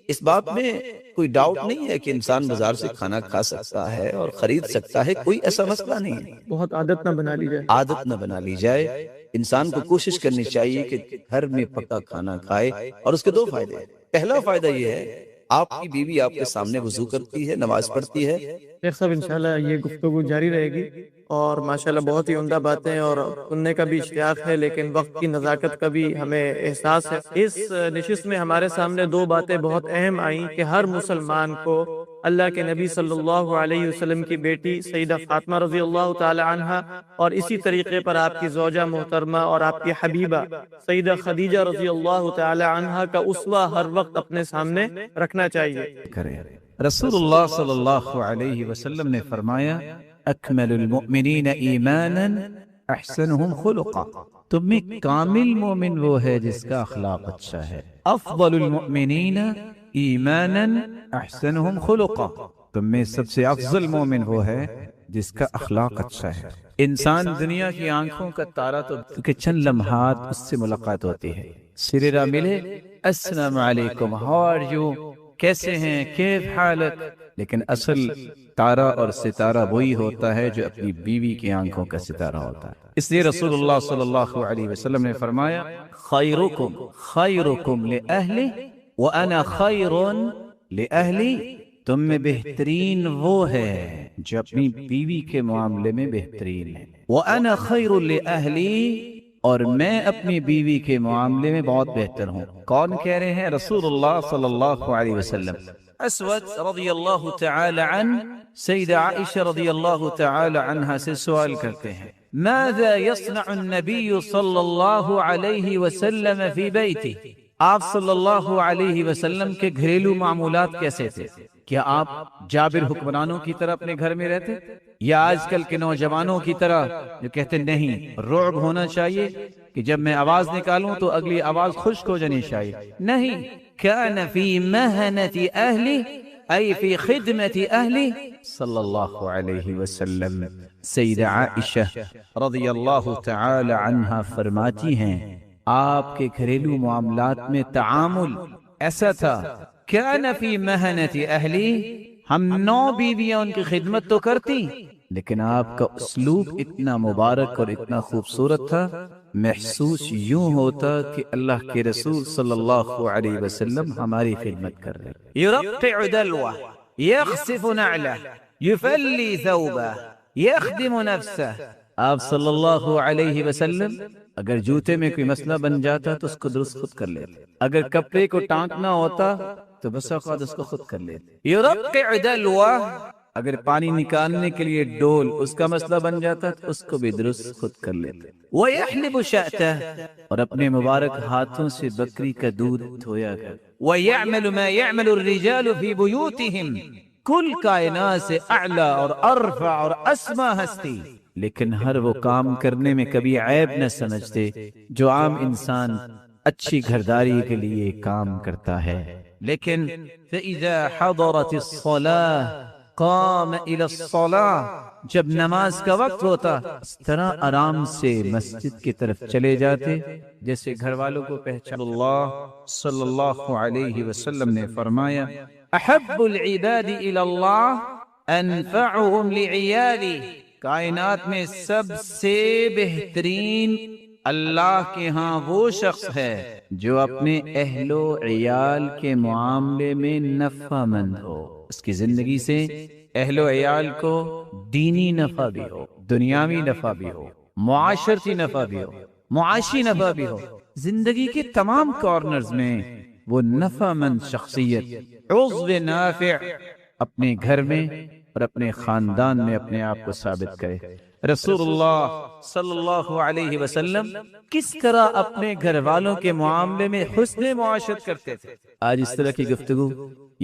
اس بات میں کوئی ڈاؤٹ نہیں ہے کہ انسان بازار سے کھانا کھا سکتا ہے اور خرید سکتا ہے، کوئی ایسا مسئلہ نہیں ہے، بہت عادت نہ بنا لی جائے، عادت نہ بنا لی جائے۔ انسان کو کوشش کرنی چاہیے کہ گھر میں پکا کھانا کھائے، اور اس کے 2 فائدے ہیں۔ پہلا فائدہ یہ ہے، آپ کی بیوی آپ کے سامنے وضو کرتی ہے، نماز پڑھتی ہے۔ شیخ صاحب انشاءاللہ یہ گفتگو جاری رہے گی، اور ماشاءاللہ بہت ہی عمدہ باتیں اور سننے کا بھی اشتیاق ہے، لیکن وقت کی نزاکت کا بھی ہمیں احساس ہے۔ اس نشست میں ہمارے سامنے 2 باتیں بہت اہم آئیں کہ ہر مسلمان کو اللہ کے نبی صلی اللہ علیہ وسلم کی بیٹی سیدہ فاطمہ رضی اللہ تعالی عنہا، اور اسی طریقے پر آپ کی زوجہ محترمہ اور آپ کی حبیبہ سیدہ خدیجہ رضی اللہ تعالی عنہا کا اسوہ ہر وقت اپنے سامنے رکھنا چاہیے۔ رسول اللہ صلی اللہ علیہ وسلم نے فرمایا، اکمل المؤمنین ایمانا احسنہم خلقا، تم میں کامل مومن وہ ہے جس کا اخلاق اچھا ہے۔ افضل المؤمنین ایمانا احسنہم خلقا، تم میں سب سے افضل مومن وہ ہے جس کا اخلاق اچھا ہے۔ انسان دنیا کی آنکھوں کا تارا تو کہ چند لمحات اس سے ملاقات ہوتی ہے، سریرا ملے، السلام علیکم، ہاؤ آر یو، کیسے ہیں، کیف حالت، لیکن اصل تارا اور ستارہ وہی ہوتا ہے جو اپنی بیوی کی آنکھوں کا ستارہ ہوتا ہے۔ اس لیے رسول اللہ صلی اللہ علیہ وسلم نے فرمایا، خیرکم خیرکم لأہلی وَأَنَا خَيْرٌ لِأَهْلِ، تم میں بہترین وہ ہے جو اپنی بیوی کے معاملے میں بہترین ہے۔ وَأَنَا خَيْرٌ لِأَهْلِ، اور میں اپنی بیوی کے معاملے میں بہت بہتر ہوں. کون کہہ رہے ہیں؟ رسول اللہ صلی اللہ علیہ وسلم. اسود رضی اللہ تعالی عنہ سیدہ عائشہ رضی اللہ تعالی عنہا سے سوال کرتے ہیں ماذا يصنع النبي صلی اللہ علیہ وسلم فی بیتہ. آپ صلی اللہ علیہ وسلم کے گھریلو معمولات کیسے تھے؟ کیا آپ جابر حکمرانوں کی طرح اپنے گھر میں رہتے یا آج کل کے نوجوانوں کی طرح جو کہتے نہیں رعب ہونا چاہیے کہ جب میں آواز نکالوں تو اگلی آواز خشک ہو جانی چاہیے؟ نہیں. كان في مهنة أهله أي في خدمة أهله صلی اللہ علیہ وسلم. سیدہ عائشہ رضی اللہ تعالی عنہا فرماتی ہیں آپ کے گھریلو معاملات میں تعامل ایسا تھا كان في مهنة أهله. ہم 9 بیویاں ان کی خدمت تو کرتی لیکن آپ کا اسلوب اتنا مبارک اور اتنا خوبصورت تھا محسوس یوں ہوتا کہ اللہ کے رسول صلی اللہ علیہ وسلم ہماری خدمت کر رہے. يرقع دلوه يخسف نعله يفلي ثوبه يخدم نفسه. آپ صلی اللہ علیہ وسلم اگر جوتے میں کوئی مسئلہ بن جاتا تو اس کو درست خود کر لیتے. اگر کپڑے کو ٹانکنا ہوتا تو بس اوقات اس کو خود کر لیتے. يرقع دلوه اگر پانی نکالنے کے لیے ڈول اس کا مسئلہ بن جاتا تو اس کو بھی درست خود کر لیتے. وَيَحْلِبُ شَأْتَهُ اور اپنے مبارک ہاتھوں سے بکری کا دودھ دھویا کر. وَيَعْمَلُ مَا يَعْمَلُ الرِّجَالُ فِي بُيُوتِهِمْ کل کائنات سے اعلیٰ اور ارفع اور اسما ہستی لیکن ہر وہ کام کرنے میں کبھی عیب نہ سمجھتے جو عام انسان اچھی گھرداری کے لیے کام کرتا ہے. لیکن فَإِذَا حَضَرَتِ الصَّلَاةِ قام الى الصلاة جب نماز کا وقت ہوتا اس طرح آرام سے مسجد کی طرف چلے جاتے جیسے گھر والوں کو پہچان. اللہ صلی اللہ علیہ وسلم نے فرمایا احب العباد الى اللہ انفعهم لعیالی. کائنات میں سب سے بہترین اللہ کے ہاں وہ شخص ہے جو اپنے اہل و عیال کے معاملے میں نفع مند ہو. اس کی زندگی سے اہل و عیال کو دینی نفع بھی ہو دنیاوی نفع بھی ہو معاشرتی نفع بھی ہو معاشی نفع بھی ہو. زندگی کے تمام کارنرز میں وہ نفع مند شخصیت عضو نافع اپنے گھر میں اور اپنے خاندان میں اپنے آپ کو ثابت کرے. رسول اللہ صلی اللہ علیہ وسلم کس طرح اپنے گھر والوں کے معاملے میں حسن معاشرت کرتے تھے. آج اس طرح کی گفتگو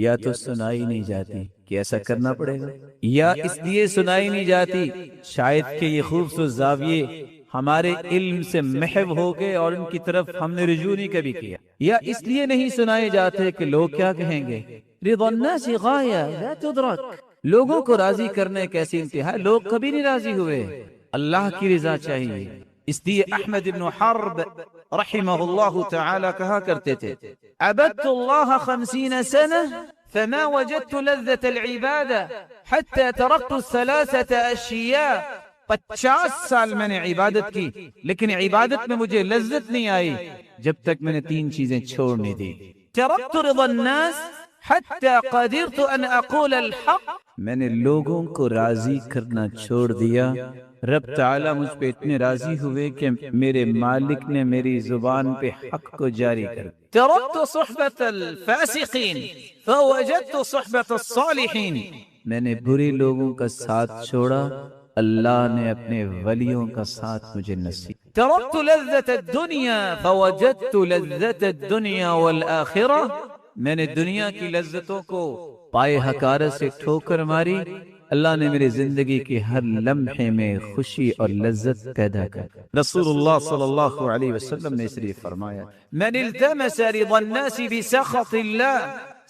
یا تو سنائی نہیں جاتی کہ ایسا کرنا پڑے گا یا اس لیے سنائی نہیں جاتی شاید کہ یہ خوبصورت زاویے ہمارے علم سے محو ہو گئے اور ان کی طرف ہم نے رجوع نہیں کبھی کیا یا اس لیے نہیں سنائے جاتے کہ لوگ کیا کہیں گے. رضا الناس غایہ لا تدرک. لوگوں کو راضی کرنے ایک ایسی انتہا لوگ کبھی نہیں راضی ہوئے. اللہ کی رضا چاہیے. اس لیے احمد بن حرب رحمہ اللہ تعالی کہا کرتے تھے عبدت اللہ 50 سنة فما وجدت لذة العبادة حتى تركت 3 أشياء. 50 سال میں نے عبادت کی لیکن عبادت میں مجھے لذت نہیں آئی جب تک میں نے 3 چیزیں چھوڑنے دی. تركت رضا الناس حتى قدرت ان اقول الحق. میں نے لوگوں کو راضی کرنا چھوڑ دیا رب تعالیٰ مجھ پہ اتنے راضی ہوئے کہ میرے مالک نے میری زبان پہ حق کو جاری کر. تركت صحبة الفاسقين فوجدت صحبة الصالحين. میں نے برے لوگوں کا ساتھ چھوڑا اللہ نے اپنے ولیوں کا ساتھ مجھے نصیب. تركت لذة الدنيا فوجدت لذة الدنيا والآخرة. میں نے دنیا کی لذتوں کو پائے حقارت سے ٹھوکر ماری اللہ نے میری زندگی کے ہر لمحے میں خوشی اور لذت پیدا کر. رسول اللہ صلی اللہ علیہ وسلم نے اس لیے فرمایا من التمس رضا الناس بسخط اللہ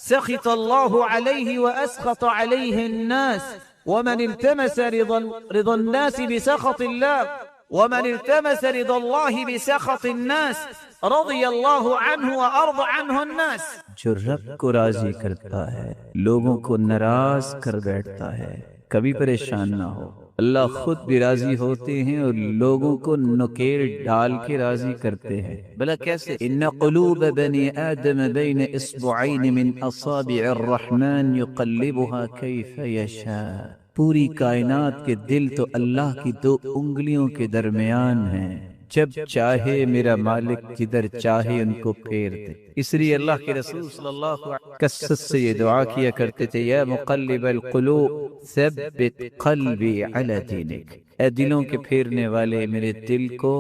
سخط اللہ علیہ واسخط علیہ الناس ومن التمس رضا الناس بسخط اللہ ومن التمس رضا اللہ بسخط الناس رضی اللہ عنہ وارض عنہ الناس. جو رب کو راضی کرتا ہے لوگوں کو ناراض کر بیٹھتا ہے کبھی پریشان نہ ہو. اللہ خود بھی راضی ہوتے ہیں اور لوگوں کو نکیر ڈال کے راضی کرتے ہیں. بلا کیسے؟ ان قلوب بنی آدم بین اصبعین من اصابع الرحمن يقلبها کیف یشاء. پوری کائنات کے دل تو اللہ کی 2 انگلیوں کے درمیان ہیں جب چاہے میرا مالک جدھر چاہے ان کو پھیر دے۔ اس لیے اللہ کے رسول صلی اللہ علیہ وسلم کثرت سے یہ دعا کیا کرتے تھے، یا مقلب القلوب ثبت قلبی علی دینک، اے دلوں کے پھیرنے والے میرے دل کو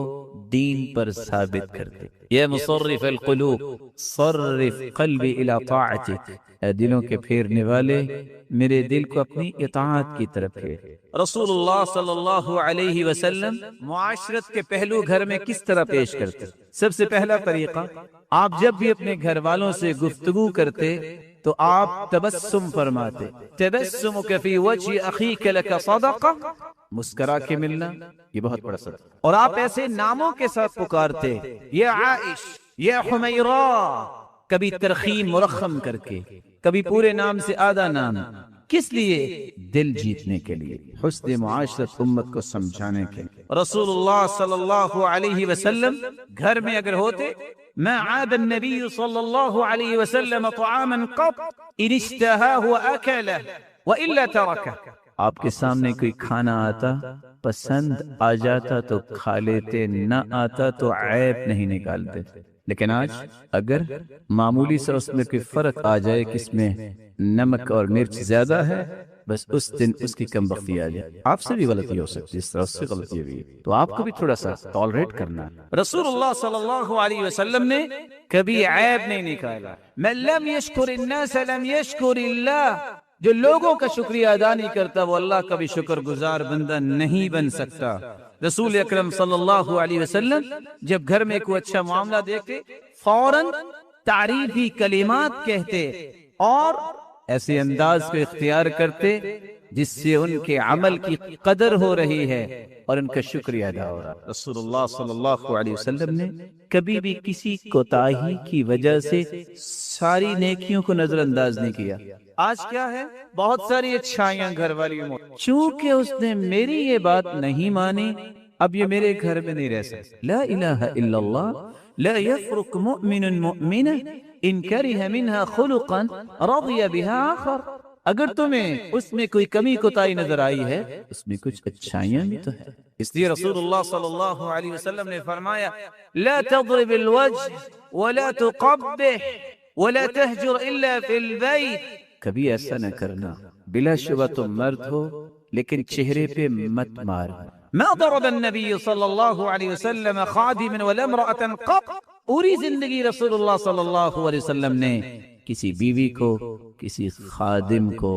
دین پر ثابت کر دے۔ یا مصرف القلوب صرف قلبی الی طاعتک، اے دلوں کے پھیرنے والے میرے دل کو اپنی اطاعت کی طرف پھیر۔ رسول اللہ صلی اللہ علیہ وسلم معاشرت کے پہلو گھر میں کس طرح پیش کرتے؟ سب سے پہلا طریقہ، آپ جب بھی اپنے گھر والوں سے گفتگو کرتے تو آپ تبسم فرماتے، تبسمک فی وجہ اخیک لک صدقہ، مسکرا کے ملنا یہ بہت بڑا صدقہ۔ اور آپ ایسے ناموں کے ساتھ پکارتے، یا عائش، یا حمیرہ، کبھی ترخیم مرخم کر کے، کبھی پورے نام سے آدھا نام۔ کس لیے؟ دل جیتنے کے لیے، حسن معاشرت امت کو سمجھانے کے لیے۔ رسول اللہ صلی اللہ علیہ وسلم گھر میں اگر ہوتے، ما عاد النبی صلی اللہ علیہ وسلم طعاما قط ان اشتهاه واكله والا تركه، آپ کے سامنے کوئی کھانا آتا، پسند آ جاتا تو کھا لیتے، نہ آتا تو عیب نہیں نکالتے۔ لیکن آج اگر معمولی سا اس میں کوئی فرق آ جائے کہ اس میں نمک اور مرچ زیادہ ہے، بس اس دن اس کی کم بختی آ جائے۔ آپ سے بھی غلطی ہو سکتی ہے، اس طرح سے غلطی ہوئی تو آپ کو بھی تھوڑا سا ٹالریٹ کرنا ہے۔ رسول اللہ صلی اللہ علیہ وسلم نے کبھی عیب نہیں نکالا۔ من لم یشکر الناس لم یشکر اللہ، جو لوگوں کا شکریہ ادا نہیں کرتا وہ اللہ کا بھی شکر گزار بندہ نہیں بن سکتا۔ رسول اکرم صلی اللہ علیہ وسلم جب گھر میں کوئی اچھا معاملہ دیکھتے فوراً تعریفی کلمات کہتے اور ایسے انداز کو اختیار کرتے جس سے ان کے عمل کی قدر ہو رہی ہے اور ان کا شکریہ ادا ہو رہا ہے۔ رسول اللہ صلی اللہ علیہ وسلم نے کبھی بھی کسی کوتاہی کی وجہ سے ساری نیکیوں کو نظر انداز نہیں کیا۔ آج کیا ہے؟ بہت ساری اچھائیاں گھر والی میں، چونکہ اس نے میری یہ بات نہیں مانی اب یہ میرے گھر میں نہیں رہ سکتا۔ لا الہ الا اللہ لا یفرق مؤمن مؤمنہ ان کرہ منہا خلقا رضی بہا آخر، اگر تمہیں اس میں کوئی کمی کوتاہی نظر آئی ہے اس میں کچھ اچھائیاں بھی تو ہے۔ اس لیے رسول اللہ صلی اللہ علیہ وسلم نے فرمایا، لا تضرب الوجہ ولا تقبح ولا تہجر الا فی البیت، کبھی ایسا نہ کرنا، بلا شبہ تم مرد ہو لیکن چہرے پہ مت مار۔ ما ضرب النبی صلی اللہ علیہ وسلم خادما ولا امرأة قط، پوری زندگی رسول اللہ صلی اللہ علیہ وسلم نے کسی بیوی کو کسی خادم کو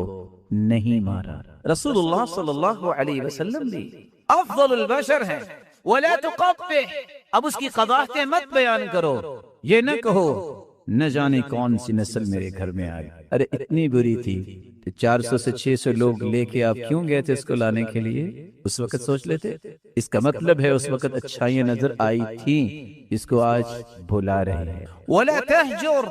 نہیں مارا۔ رسول اللہ صلی اللہ علیہ وسلم بھی افضل البشر ہیں۔ ولا تقبح، اب اس کی قباحتیں مت بیان کرو، یہ نہ کہو نہ جانے کون سی نسل میرے گھر میں آئی، ارے اتنی بری تھی کہ 400 سے 600 لوگ لے کے آپ کیوں گئے تھے اس کو لانے کے لیے؟ اس وقت سوچ لیتے۔ اس کا مطلب ہے اس وقت اچھائیاں نظر آئی تھیں، اس کو آج بھلا رہے ہیں۔ ولا تہجر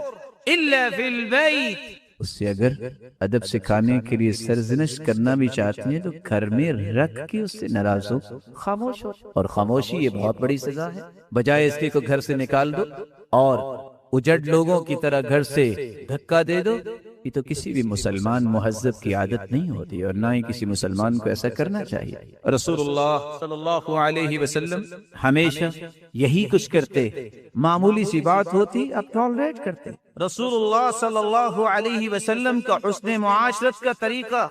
الا فی البیت، اس سے اگر ادب سکھانے کے لیے سرزنش کرنا بھی چاہتے ہیں تو گھر میں رکھ کے اس سے ناراض ہو، خاموش ہو، اور خاموشی یہ بہت بڑی سزا ہے، بجائے اس کے کو گھر سے نکال دو اور اجڑ لوگوں کی طرح گھر سے دھکا دے دو۔ یہ تو کسی بھی مسلمان مہذب کی عادت نہیں ہوتی اور نہ ہی کسی مسلمان کو ایسا کرنا چاہیے۔ رسول اللہ صلی اللہ علیہ وسلم ہمیشہ یہی کچھ کرتے، معمولی سی بات ہوتی اب ٹالریٹ کرتے۔ رسول اللہ صلی اللہ علیہ وسلم کا حسن معاشرت کا طریقہ،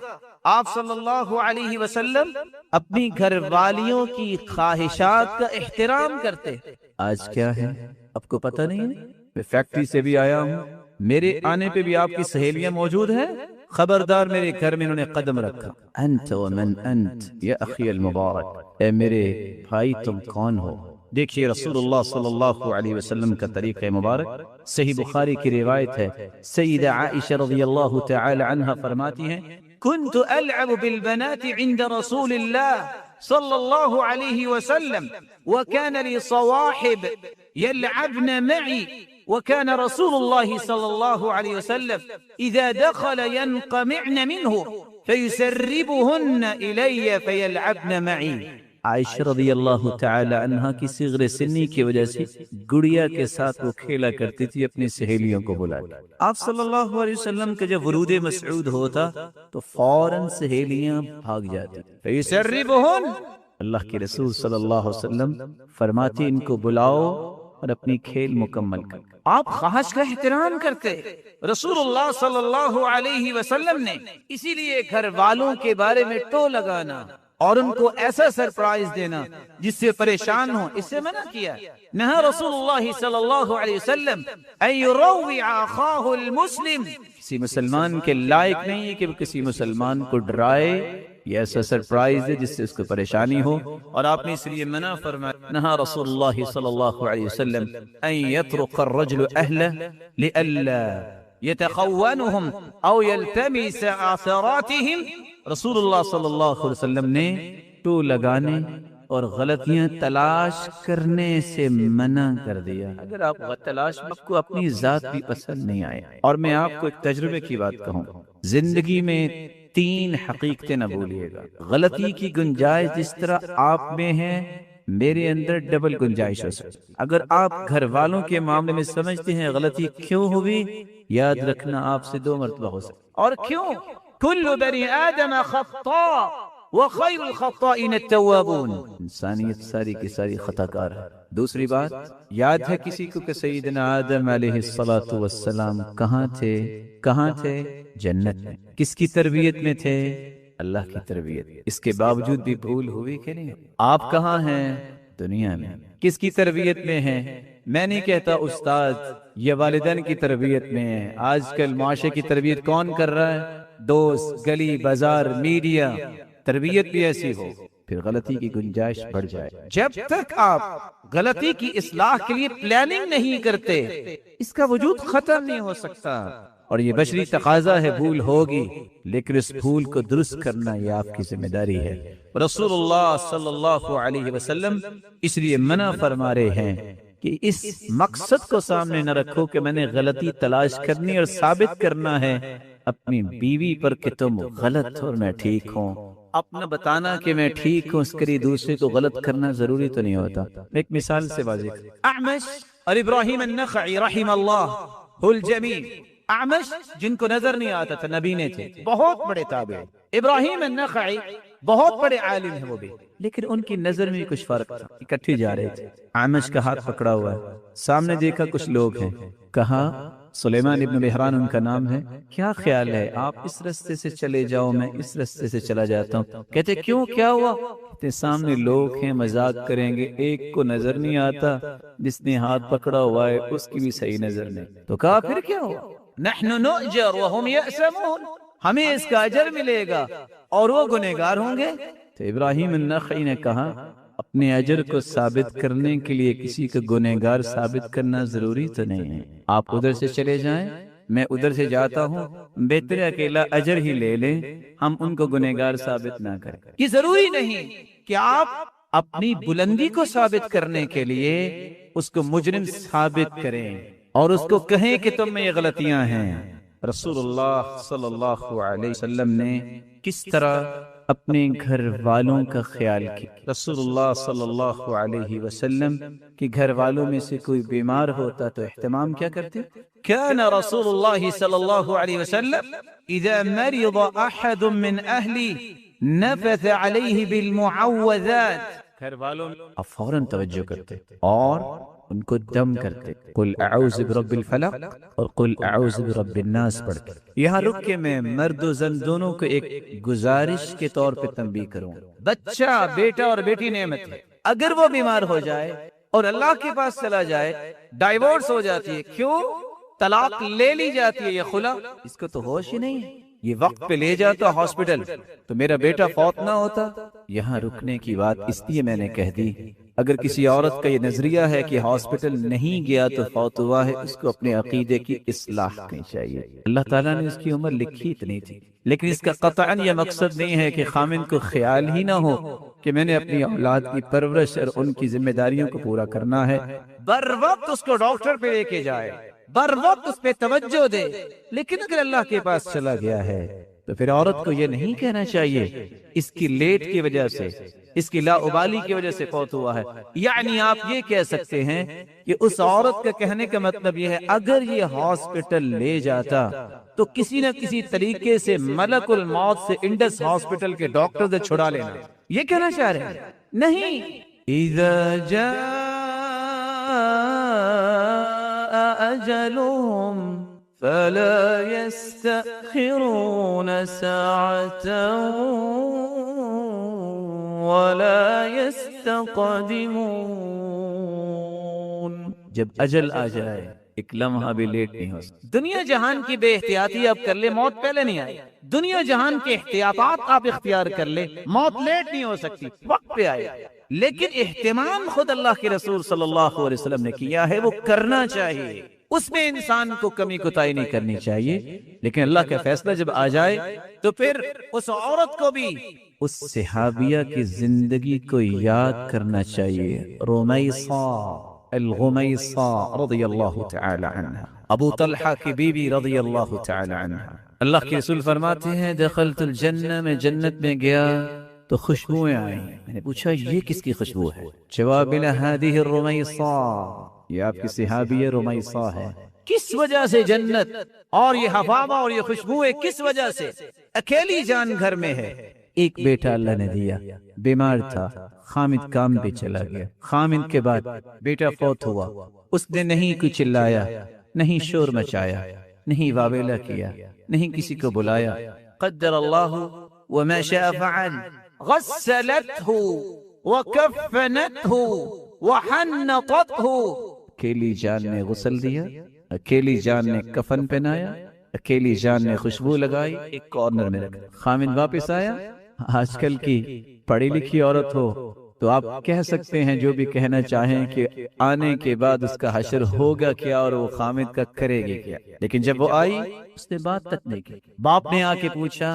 آپ صلی اللہ علیہ وسلم اپنی گھر والیوں کی خواہشات کا احترام کرتے۔ آج کیا ہے آپ کو پتہ نہیں ہے؟ میں فیکٹری سے بھی آیا ہوں، میرے آنے پہ بھی آپ کی سہیلیاں موجود ہیں، خبردار میرے گھر میں انہوں نے قدم رکھا۔ انت ومن انت یا اخی المبارک، اے میرے بھائی تم کون ہو؟ دیکھیے رسول اللہ صلی اللہ علیہ وسلم کا طریقہ مبارک، صحیح بخاری کی روایت ہے، سیدہ عائشہ رضی اللہ تعالی عنہا فرماتی ہیں، كنت ألعب بالبنات عند رسول الله صلى الله عليه وسلم وكان لي صواحب يلعبن معي وكان رسول الله صلى الله عليه وسلم إذا دخل ينقمعن منه فيسربهن إلي فيلعبن معي۔ عائشہ رضی اللہ تعالی عنہا کی صغر سنی کی وجہ سے گڑیا کے ساتھ وہ کھیلا کرتی تھی اپنی سہیلیوں کو بلا کے۔ آپ صلی اللہ علیہ وسلم کا جب ورود مسعود ہوتا تو فوراً سہیلیاں بھاگ جاتی، فیسربہن، اللہ کے رسول صلی اللہ علیہ وسلم فرماتے ان کو بلاؤ اور اپنی کھیل مکمل کر. آپ خواہش کا احترام کرتے. رسول اللہ صلی اللہ علیہ وسلم نے اسی لیے گھر والوں کے بارے میں ٹو لگانا اور ان کو ایسا سرپرائز دینا جس سے پریشان ہوں اس سے منع کیا. نہا رسول اللہ صلی اللہ علیہ وسلم ان یروع اخاہ المسلم. کسی مسلمان کے لائق نہیں ہے کہ وہ کسی مسلمان کو ڈرائے. یہ ایسا سرپرائز ہے جس سے اس کو پریشانی ہو اور آپ نے اس لیے منع فرمایا. نہا رسول اللہ صلی اللہ علیہ وسلم ان یطرق الرجل اہلہ لئلا یتخونہم او یلتمس آثاراتہم. رسول اللہ صلی اللہ علیہ وسلم نے ٹو لگانے اور غلطیاں تلاش کرنے سے منع کر دیا. اگر آپ تلاش آپ کو اپنی ذات بھی پسند نہیں آئے. اور میں آپ کو ایک تجربے کی بات کہوں, زندگی میں 3 حقیقتیں نہ بھولیے گا. غلطی کی گنجائش جس طرح آپ میں ہے میرے اندر ڈبل گنجائش ہو سکتی. اگر آپ گھر والوں کے معاملے میں سمجھتے ہیں غلطی کیوں ہوئی, یاد رکھنا آپ سے 2 مرتبہ ہو سکتی. اور کیوں؟ کل بنی آدم خطاء وخیر الخطائین التوابون. انسانیت ساری کی ساری خطا کار ہے. دوسری بات, یاد ہے کسی کو کہ سیدنا آدم علیہ الصلوۃ والسلام کہاں تھے؟ جنت میں. کس کی تربیت میں تھے؟ اللہ کی تربیت. اس کے باوجود بھی بھول ہوئی کہ نہیں؟ آپ کہاں ہیں؟ دنیا میں. کس کی تربیت میں ہیں؟ میں نہیں کہتا استاد یا والدین کی تربیت میں ہے. آج کل معاشرے کی تربیت کون کر رہا ہے؟ دوست, گلی بازار, میڈیا. تربیت بھی ایسی ہو پھر غلطی کی گنجائش بڑھ جائے. جب تک آپ غلطی کی اصلاح کے لیے پلاننگ نہیں کرتے اس کا وجود ختم نہیں ہو سکتا. اور یہ بشری تقاضا ہے, بھول ہوگی لیکن اس بھول کو درست کرنا یہ آپ کی ذمہ داری ہے. رسول اللہ صلی اللہ علیہ وسلم اس لیے منع فرما رہے ہیں کہ اس مقصد کو سامنے نہ رکھو کہ میں نے غلطی تلاش کرنی اور ثابت کرنا ہے اپنی بیوی پر کہ تم غلط اور میں ٹھیک ہوں. اپنا بتانا کہ میں ٹھیک ہوں اس کے لیے دوسرے کو غلط کرنا ضروری تو نہیں ہوتا. ایک مثال سے واضح. اعمش اور ابراہیم النخعی رحم اللہ الجمیع. اعمش جن کو نظر نہیں آتا تھا نبی نے تھے, بہت بڑے تابعی. ابراہیم النخعی بہت بڑے عالم ہیں وہ بھی, لیکن ان کی نظر میں کچھ فرق تھا. اکٹھے جا رہے تھے, اعمش کا ہاتھ پکڑا ہوا ہے, سامنے دیکھا کچھ لوگ ہیں, کہا سلیمان ابن مہران ان کا نام ہے, کیا خیال ہے آپ اس رستے سے چلے جاؤ میں اس رستے سے چلا جاتا ہوں. کہتے کیوں, کیا ہوا؟ کہتے سامنے لوگ ہیں مذاق کریں گے, ایک کو نظر نہیں آتا, جس نے ہاتھ پکڑا ہوا ہے اس کی بھی صحیح نظر نہیں. تو کہا پھر کیا ہوا؟ نحن نؤجر وهم یأسمون. ہمیں اس کا اجر ملے گا اور وہ گنہگار ہوں گے. تو ابراہیم النخعی نے کہا اپنے اجر کو ثابت کرنے کے لیے کسی کو گنہگار ثابت کرنا ضروری تو نہیں ہے. آپ ادھر سے چلے جائیں, میں ادھر سے جاتا ہوں, بہتر اکیلا اجر ہی لے لیں, ہم ان کو گنہگار ثابت نہ کریں. یہ ضروری نہیں کہ آپ اپنی بلندی کو ثابت کرنے کے لیے اس کو مجرم ثابت کریں اور اس کو کہیں کہ تم میں یہ غلطیاں ہیں. رسول اللہ صلی اللہ علیہ وسلم نے کس طرح اپنے گھر والوں کا خیال کیا. رسول اللہ صلی اللہ علیہ وسلم کے گھر والوں میں سے کوئی بیمار ہوتا تو اہتمام کیا کرتے؟ كان رسول الله صلى الله عليه وسلم إذا مرض أحد من أهلي نفث عليه بالمعوذات. گھر والوں آپ فوراً توجہ کرتے اور ان کو دم کرتے. قل اعوذ برب الفلق اور قل اعوذ برب الناس پڑھتے. یہاں رک کے میں مرد و زن دونوں کو ایک گزارش کے طور پہ تنبیہ کروں. بچہ, بیٹا اور بیٹی نعمت ہے. اگر وہ بیمار ہو جائے اور اللہ کے پاس چلا جائے, ڈائیورس ہو جاتی ہے. کیوں؟ طلاق لے لی جاتی ہے. یہ خلا, اس کو تو ہوش ہی نہیں ہے. یہ وقت پہ لے جاتا ہاسپٹل تو میرا بیٹا فوت نہ ہوتا. یہاں رکنے کی بات اس لیے میں نے کہہ دی, اگر کسی عورت کا یہ نظریہ ہے کہ ہاسپٹل نہیں گیا تو فوت ہوا ہے, اس کو اپنے عقیدے کی اصلاح کرنی چاہیے. اللہ تعالیٰ نے اس کی عمر لکھی اتنی تھی, لیکن اس کا قطعاً یہ مقصد نہیں ہے کہ خامن کو خیال ہی نہ ہو کہ میں نے اپنی اولاد کی پرورش اور ان کی ذمہ داریوں کو پورا کرنا ہے. بر وقت اس کو ڈاکٹر پہ لے کے جائے, بر وقت اس پہ توجہ دے. لیکن اگر اللہ کے پاس چلا گیا ہے تو پھر عورت کو یہ نہیں کہنا چاہیے اس کی لیٹ کی وجہ سے, اس کی لاابالی کی وجہ سے فوت ہوا ہے. یعنی آپ یہ کہہ سکتے ہیں کہ اس عورت کا کہنے کا مطلب یہ ہے اگر یہ ہاسپٹل لے جاتا تو کسی نہ کسی طریقے سے ملک الموت سے انڈس ہاسپٹل کے ڈاکٹر سے چھڑا لینا. یہ کہنا چاہ رہے ہیں نہیں. اذا جاء اجلهم فلا يستأخرون ساعة ولا يستقدمون. جب اجل آ جائے ایک لمحہ بھی لیٹ نہیں ہو سکتا. دنیا جہان کی بے احتیاطی آپ کر لے، موت پہلے نہیں آئی. دنیا جہان کے احتیاطات آپ اختیار کر لے، موت لیٹ نہیں ہو سکتی، وقت پہ آئے. لیکن اہتمام خود اللہ کے رسول صلی اللہ علیہ وسلم نے کیا ہے، وہ کرنا چاہیے. اس میں انسان کو کمی کوتاہی نہیں کرنی چاہیے. لیکن اللہ کا فیصلہ جب آ جائے تو پھر اس عورت کو بھی اس صحابیہ کی زندگی کو یاد کرنا چاہیے. رمیصہ الغمیصہ رضی اللہ تعالی عنہ، ابو طلحہ کی بیوی رضی اللہ تعالی عنہ. اللہ کے رسول فرماتے ہیں دخلت الجنہ، میں جنت میں گیا تو خوشبوئیں آئیں. میں نے پوچھا یہ کس کی خوشبو ہے؟ جواب ملا هذه الرمیصہ، یہ آپ کی صحابی رمیصہ ہے. کس وجہ سے جنت اور یہ حفاظہ اور یہ خوشبوئیں کس وجہ سے؟ اکیلی جان گھر میں ہے. ایک بیٹا اللہ نے دیا، بیمار تھا، خامد کام پہ چلا گیا. خامد کے بعد بیٹا فوت ہوا. اس نے نہیں کچھ چلایا، نہیں شور مچایا، نہیں واویلا کیا، نہیں کسی کو بلایا. قدر اللہ وما شاء فعل. غسلته وكفنته وحنطته. اکیلی جان نے غسل دیا، اکیلی جان نے کفن پہنایا، اکیلی جان نے خوشبو لگائی، ایک کارنر میں رکھا. خامد واپس آیا. آج کل کی پڑھی لکھی عورت ہو تو آپ کہہ سکتے ہیں جو بھی کہنا چاہیں کہ آنے کے بعد اس کا حشر ہوگا کیا اور وہ خامد کا کرے گی کیا. لیکن جب وہ آئی اس نے بات تک نہیں کی. باپ نے آ کے پوچھا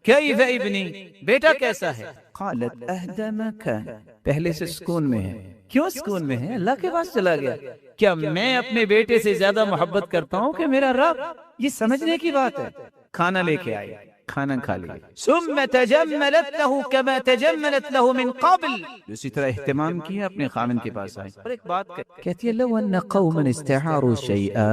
کیف ابنی، بیٹا کیسا ہے؟ قالت اہدى ما كان، پہلے سے سکون میں ہے. کیوں سکون میں ہے؟ اللہ کے پاس چلا گیا. کیا میں اپنے بیٹے سے زیادہ محبت کرتا ہوں کہ میرا رب؟ یہ سمجھنے کی بات ہے. کھانا لے کے آئی، کھانا کھا لیا. ثم تجملت له كما تجملت له من قبل. اسی طرح اہتمام کیا، اپنے خامن کے پاس آئی. اور ایک بات کہتی ہے لو ان قوما استعاروا شيئا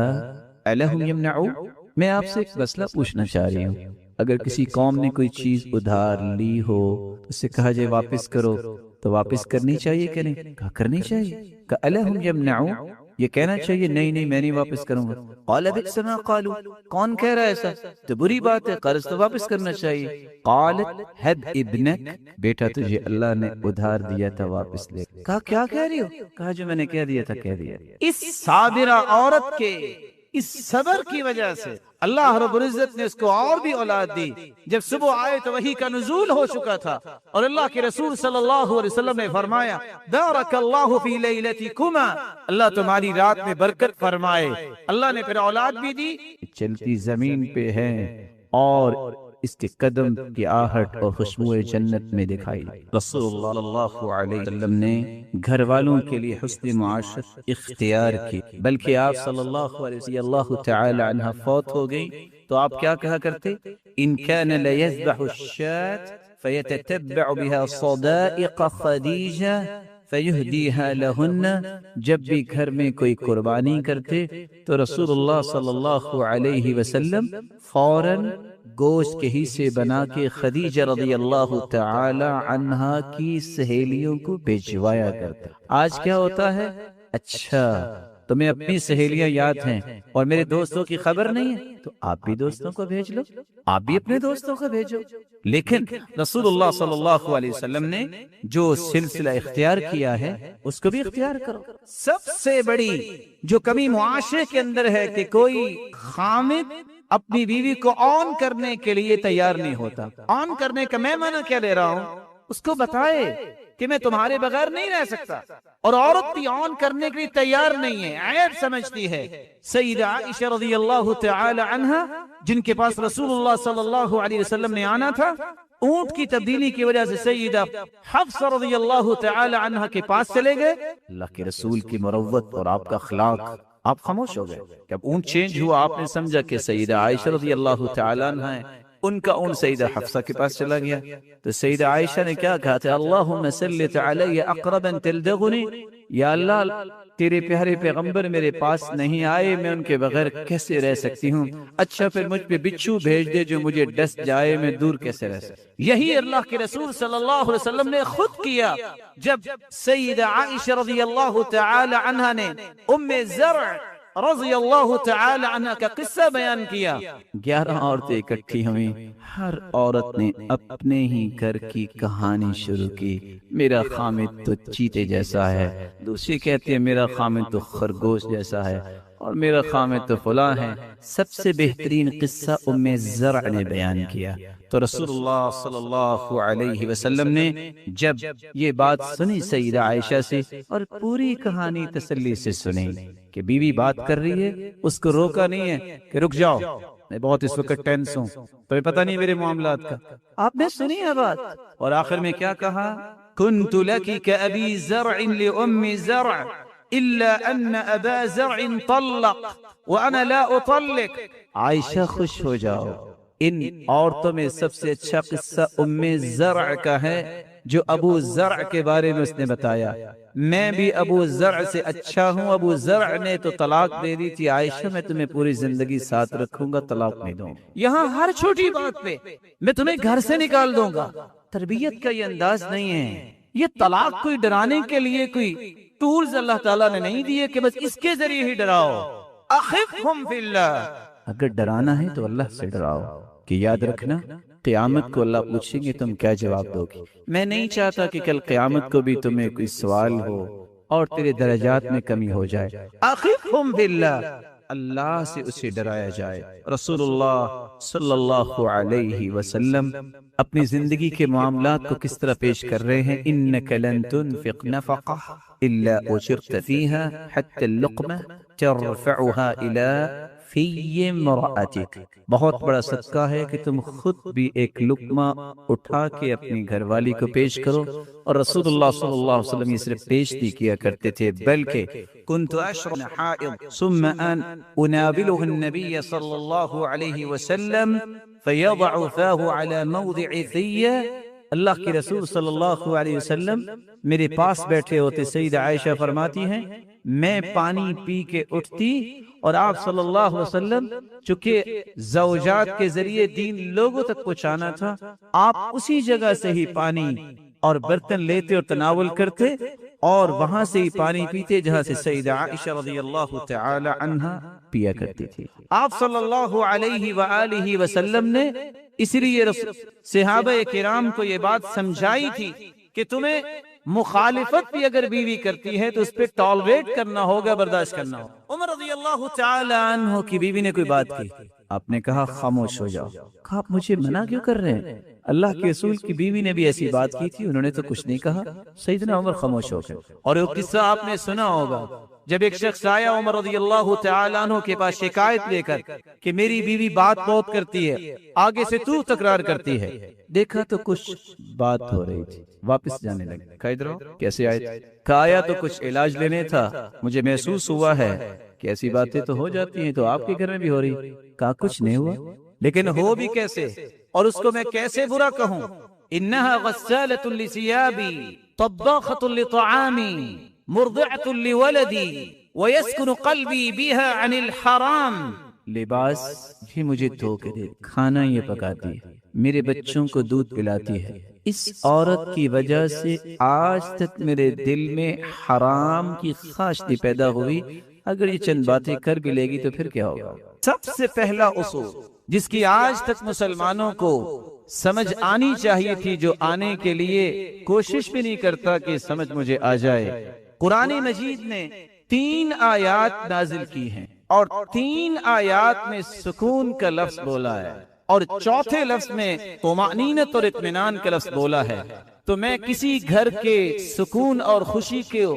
الهم يمنعوا. میں آپ سے ایک مسئلہ پوچھنا چاہ رہی ہوں. اگر کسی قوم نے کوئی چیز ادھار لی ہو، اس سے کہا جائے واپس کرو، تو واپس کرنی چاہیے کہ نہیں؟ کہا کرنی چاہیے. کہ الہم یمنعوا، یہ کہنا چاہیے نہیں نہیں میں نہیں واپس کروں گا. قال بئس ما قالوا، کون کہہ رہا ہے ایسا؟ تو بری بات ہے، قرض تو واپس کرنا چاہیے. قالت هب ابنک، بیٹا تجھے اللہ نے ادھار دیا تھا واپس لے. کہا کیا کہہ رہی ہو؟ کہا جو میں نے کہہ دیا تھا کہہ دیا. اس صابرہ عورت کے اس صبر کی وجہ سے اللہ رب العزت نے اس کو اور بھی اولاد دی. جب صبح آئے تو وحی کا نزول ہو چکا تھا اور اللہ کے رسول صلی اللہ علیہ وسلم نے فرمایا بارک اللہ فی لیلتکما، اللہ تمہاری رات میں برکت فرمائے. اللہ نے پھر اولاد بھی دی. چلتی زمین پہ ہے اور اس کے قدم کی آہٹ اور خوشبو جنت میں دکھائی. رسول اللہ صلی اللہ علیہ وسلم نے گھر والوں کے لیے حسن معاشرت اختیار کی. بلکہ آپ صلی اللہ علیہ وسلم اللہ تعالی عنہ فوت ہو گئی تو آپ کیا کہا کرتے؟ ان كان ليذبح الشاة فيتتبع بها صدائق خدیجہ فیہدیہا لہن. جب بھی گھر میں کوئی قربانی کرتے تو رسول اللہ صلی اللہ علیہ وسلم فوراً گوشت کے حصے بنا کے خدیجہ رضی اللہ تعالی عنہا کی سہیلیوں کو بھجوایا کرتا. آج کیا ہوتا ہے؟ اچھا تمہیں اپنی سہیلیاں یاد ہیں اور میرے دوستوں کی خبر نہیں ہے تو آپ بھی دوستوں کو بھیج لو، آپ بھی اپنے دوستوں کو بھیجو. لیکن رسول اللہ صلی اللہ علیہ وسلم نے جو سلسلہ اختیار کیا ہے اس کو بھی اختیار کرو. سب سے بڑی جو کمی معاشرے کے اندر ہے کہ کوئی خامد اپنی بیوی کو آن کرنے کے لیے تیار نہیں ہوتا. آن کرنے کا میں منع کیا لے رہا ہوں؟ اس کو بتائے کہ میں تمہارے بغیر نہیں رہ سکتا. اور عورت بھی آن کرنے کے لیے تیار نہیں ہے، عیب سمجھتی ہے. سیدہ عائشہ رضی اللہ تعالی عنہا جن کے پاس رسول اللہ صلی اللہ علیہ وسلم نے آنا تھا، اونٹ کی تبدیلی کی وجہ سے سیدہ حفصہ رضی اللہ تعالی عنہا کے پاس چلے گئے. اللہ کے رسول کی مروت اور آپ کا اخلاق، آپ خاموش ہو گئے. جب اونٹ چینج ہوا آپ نے سمجھا کہ سیدہ عائشہ رضی اللہ تعالی عنہ ہے، ان کا اون سیدہ حفصہ کے پاس چلا گیا تو سیدہ عائشہ نے کیا کہا تھا، اللہم سلط علی اقربا تلدغنی، یا اللہ تیرے پیارے پیغمبر میرے پاس نہیں آئے، میں ان کے بغیر کیسے رہ سکتی ہوں، اچھا پھر مجھ پہ بچھو بھیج دے جو مجھے ڈس جائے، میں دور کیسے رہ سکتی۔ یہی اللہ کے رسول صلی اللہ علیہ وسلم نے خود کیا جب سیدہ عائشہ رضی اللہ تعالی عنہا نے ام زرع رضی اللہ تعالی عنہ کا قصہ بیان کیا۔ 11 عورتیں اکٹھی ہوئیں، ہر عورت نے اپنے ہی گھر کی کہانی شروع کی، میرا خامد تو چیتے جیسا ہے، دوسری کہتی ہے میرا خامد تو خرگوش جیسا ہے، اور میرا خامد تو فلاں ہے۔ سب سے بہترین قصہ ام زرع نے بیان کیا۔ تو رسول اللہ صلی اللہ علیہ وسلم نے جب یہ بات سنی سیدہ عائشہ سے، اور پوری کہانی تسلی سے سنی کہ بیوی بات کر رہی ہے، اس کو روکا نہیں ہے کہ رک جاؤ میں بہت اس وقت ٹینس ہوں، تمہیں پتہ نہیں میرے معاملات کا، آپ نے سنی ہے بات، اور آخر میں کیا کہا، كنت لك كأبي زرع لأم زرع إلا أن أبا زرع طلق وأنا لا أطلق۔ عائشہ خوش ہو جاؤ، ان عورتوں میں سب سے اچھا قصہ ام زرع کا ہے جو ابو زرع کے بارے میں اس نے بتایا۔ میں بھی ابو زرع سے اچھا ہوں، ابو زرع نے تو طلاق دے دی تھی، عائشہ میں تمہیں پوری زندگی ساتھ رکھوں گا، طلاق نہیں دوں گا، یہاں ہر چھوٹی بات پہ میں تمہیں گھر سے نکال دوں گا۔ تربیت کا یہ انداز نہیں ہے، یہ طلاق کوئی ڈرانے کے لیے کوئی ٹولز اللہ تعالیٰ نے نہیں دیے کہ بس اس کے ذریعے ہی ڈراؤ۔ اخفہم فی اللہ، اگر ڈرانا ہے تو اللہ سے ڈراؤ، کہ یاد رکھنا قیامت کو اللہ پوچھیں گے تم کیا جواب دو گی۔ میں نہیں چاہتا کہ کل قیامت کو بھی تمہیں کوئی سوال ہو اور تیرے درجات میں کمی ہو جائے۔ اخفہم فی اللہ، اللہ سے اسے ڈرایا جائے۔ رسول اللہ صلی اللہ علیہ وسلم اپنی زندگی کے معاملات کو کس طرح پیش کر رہے ہیں، انک لن تنفق نفقہ الا اجرت فیہا حتی اللقمہ ترفعها الى فی امرأتک، بہت بڑا صدقہ ہے کہ تم خود بھی ایک لقمہ اٹھا کے اپنی گھر والی کو پیش کرو، اور رسول اللہ صلی اللہ علیہ وسلم یہ صرف پیش نہیں کیا کرتے تھے بلکہ كنت اشرب حائض ثم ان انابله النبي صلی اللہ علیہ وسلم فيضع فاه على موضع ثیہ، اللہ کے رسول صلی اللہ علیہ وسلم میرے پاس بیٹھے ہوتے، سیدہ عائشہ فرماتی ہیں میں پانی پی کے اٹھتی، اور آپ صلی اللہ علیہ وسلم چونکہ زوجات کے ذریعے دین لوگوں تک پہنچانا تھا، آپ اسی جگہ سے ہی پانی اور برتن لیتے اور تناول کرتے، اور وہاں سے ہی پانی پیتے جہاں سے سیدہ عائشہ رضی اللہ تعالی عنہا پیا کرتی تھی۔ آپ صلی اللہ علیہ وآلہ وسلم نے اس لیے صحابہ کرام کو یہ بات سمجھائی تھی کہ تمہیں مخالفت بھی اگر بیوی کرتی ہے تو اس پہ ٹالریٹ کرنا ہوگا، برداشت کرنا ہوگا۔ عمر رضی اللہ تعالی عنہ کی بیوی نے کوئی بات کی، آپ نے کہا خاموش ہو جاؤ، کہا آپ مجھے منع کیوں کر رہے ہیں؟ اللہ کے رسول کی بیوی نے بھی ایسی بات کی تھی، انہوں نے تو کچھ نہیں کہا، سیدنا عمر خاموش ہو گئے۔ اور ایک قصہ آپ نے سنا ہوگا، جب ایک شخص آیا عمر رضی اللہ تعالی عنہ کے پاس شکایت لے کر کہ میری بیوی بات بہت کرتی ہے، آگے سے تو تکرار کرتی ہے، دیکھا تو کچھ بات ہو رہی تھی، واپس جانے لگے۔ کہا ادھر آؤ، کیسے آئے؟ کہا آیا تو کچھ علاج لینے تھا، مجھے محسوس ہوا ہے کہ ایسی باتیں تو ہو جاتی ہیں، تو آپ کے گھر میں بھی ہو رہی۔ کہا کچھ نہیں ہوا، لیکن ہو بھی کیسے، اور اس کو میں کیسے برا کہوں؟ انہا غسالۃ لثیابی طباخۃ لطعامی مرضعۃ لولدی ویسکن قلبی بها عن الحرام، لباس بھی مجھے دھو کے دے، کھانا یہ پکاتی ہے، میرے بچوں کو دودھ پلاتی ہے، اس عورت کی وجہ سے آج تک میرے دل میں حرام کی خواہش نہیں پیدا ہوئی، اگر یہ چند باتیں کر بھی لے گی تو پھر کیا ہوگا؟ سب سے پہلا اصول جس کی آج تک مسلمانوں کو سمجھ آنی چاہیے تھی، جو آنے کے لیے کوشش بھی نہیں کرتا کہ سمجھ مجھے آ جائے، قرآن مجید نے 3 آیات نازل کی ہیں، اور 3 آیات میں سکون کا لفظ بولا ہے، اور چوتھے لفظ میں طمأنینت اور اطمینان کا لفظ بولا ہے۔ تو میں کسی گھر کے سکون اور خوشی کو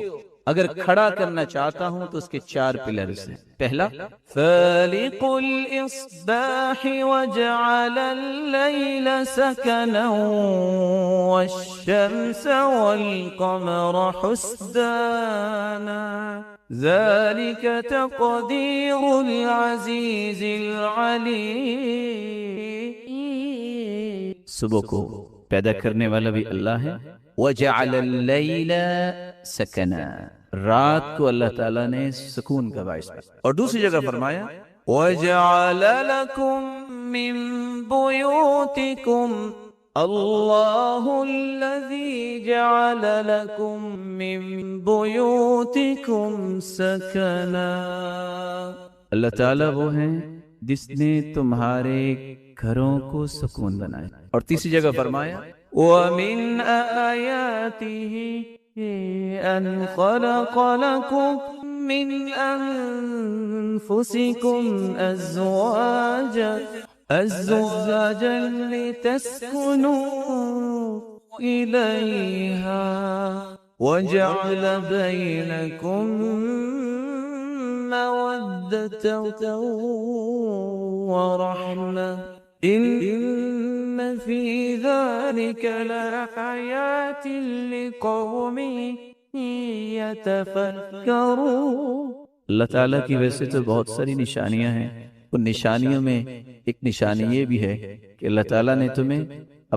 اگر کھڑا کرنا چاہتا ہوں تو اس کے 4 پلرز ہیں۔ پہلا، فالق الاصباح وجعل الليل سكنا والشمس والقمر حسبانا ذلك تقدير العزيز العليم۔ صبح کو پیدا کرنے والا بھی اللہ ہے. وَجَعَلَ اللَّيْلَ سَكَنًا، رات کو اللہ تعالیٰ نے سکون کا باعث کیا. اور دوسری جگہ فرمایا وَجَعَلَ لَكُم مِّن بُيُوتِكُمْ اللہ الذی جعل لکم من بیوتکم سکنا، اللہ تعالیٰ وہ ہیں جس نے تمہارے گھروں کو سکون بنایا. اور تیسری جگہ فرمایا وَمِنْ آیَاتِهِ أَنْ خَلَقَ لَكُم مِّنْ أَنفُسِكُمْ أَزْوَاجًا لِتَسْكُنُوا إِلَيْهَا وَجَعَلَ بَيْنَكُم مَّوَدَّةً وَرَحْمَةً إِنَّ فِي ذَلِكَ لَآيَاتٍ لِقَوْمٍ يَتَفَكَّرُونَ. اللہ تعالیٰ کی ویسے تو بہت ساری نشانیاں ہیں، ان نشانیوں میں ایک نشانی یہ بھی ہے کہ اللہ تعالیٰ نے تمہیں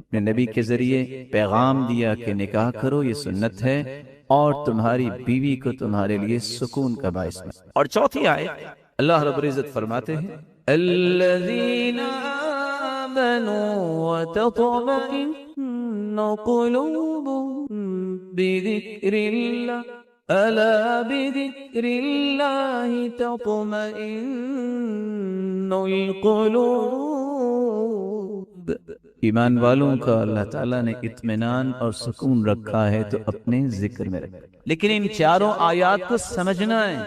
اپنے نبی کے ذریعے پیغام دیا کہ نکاح کرو، یہ سنت ہے، اور تمہاری بیوی کو تمہارے لیے سکون کا باعث ہے. اور چوتھی آیت اللہ رب العزت فرماتے ہیں الذین آمنوا وتطمئن قلوبهم بذکر اللہ الا بذکر اللہ تطمئن القلوب. ایمان والوں کا اللہ تعالیٰ نے اطمینان اور سکون رکھا ہے تو اپنے ذکر میں رکھا. لیکن ان چاروں آیات کو سمجھنا ہے.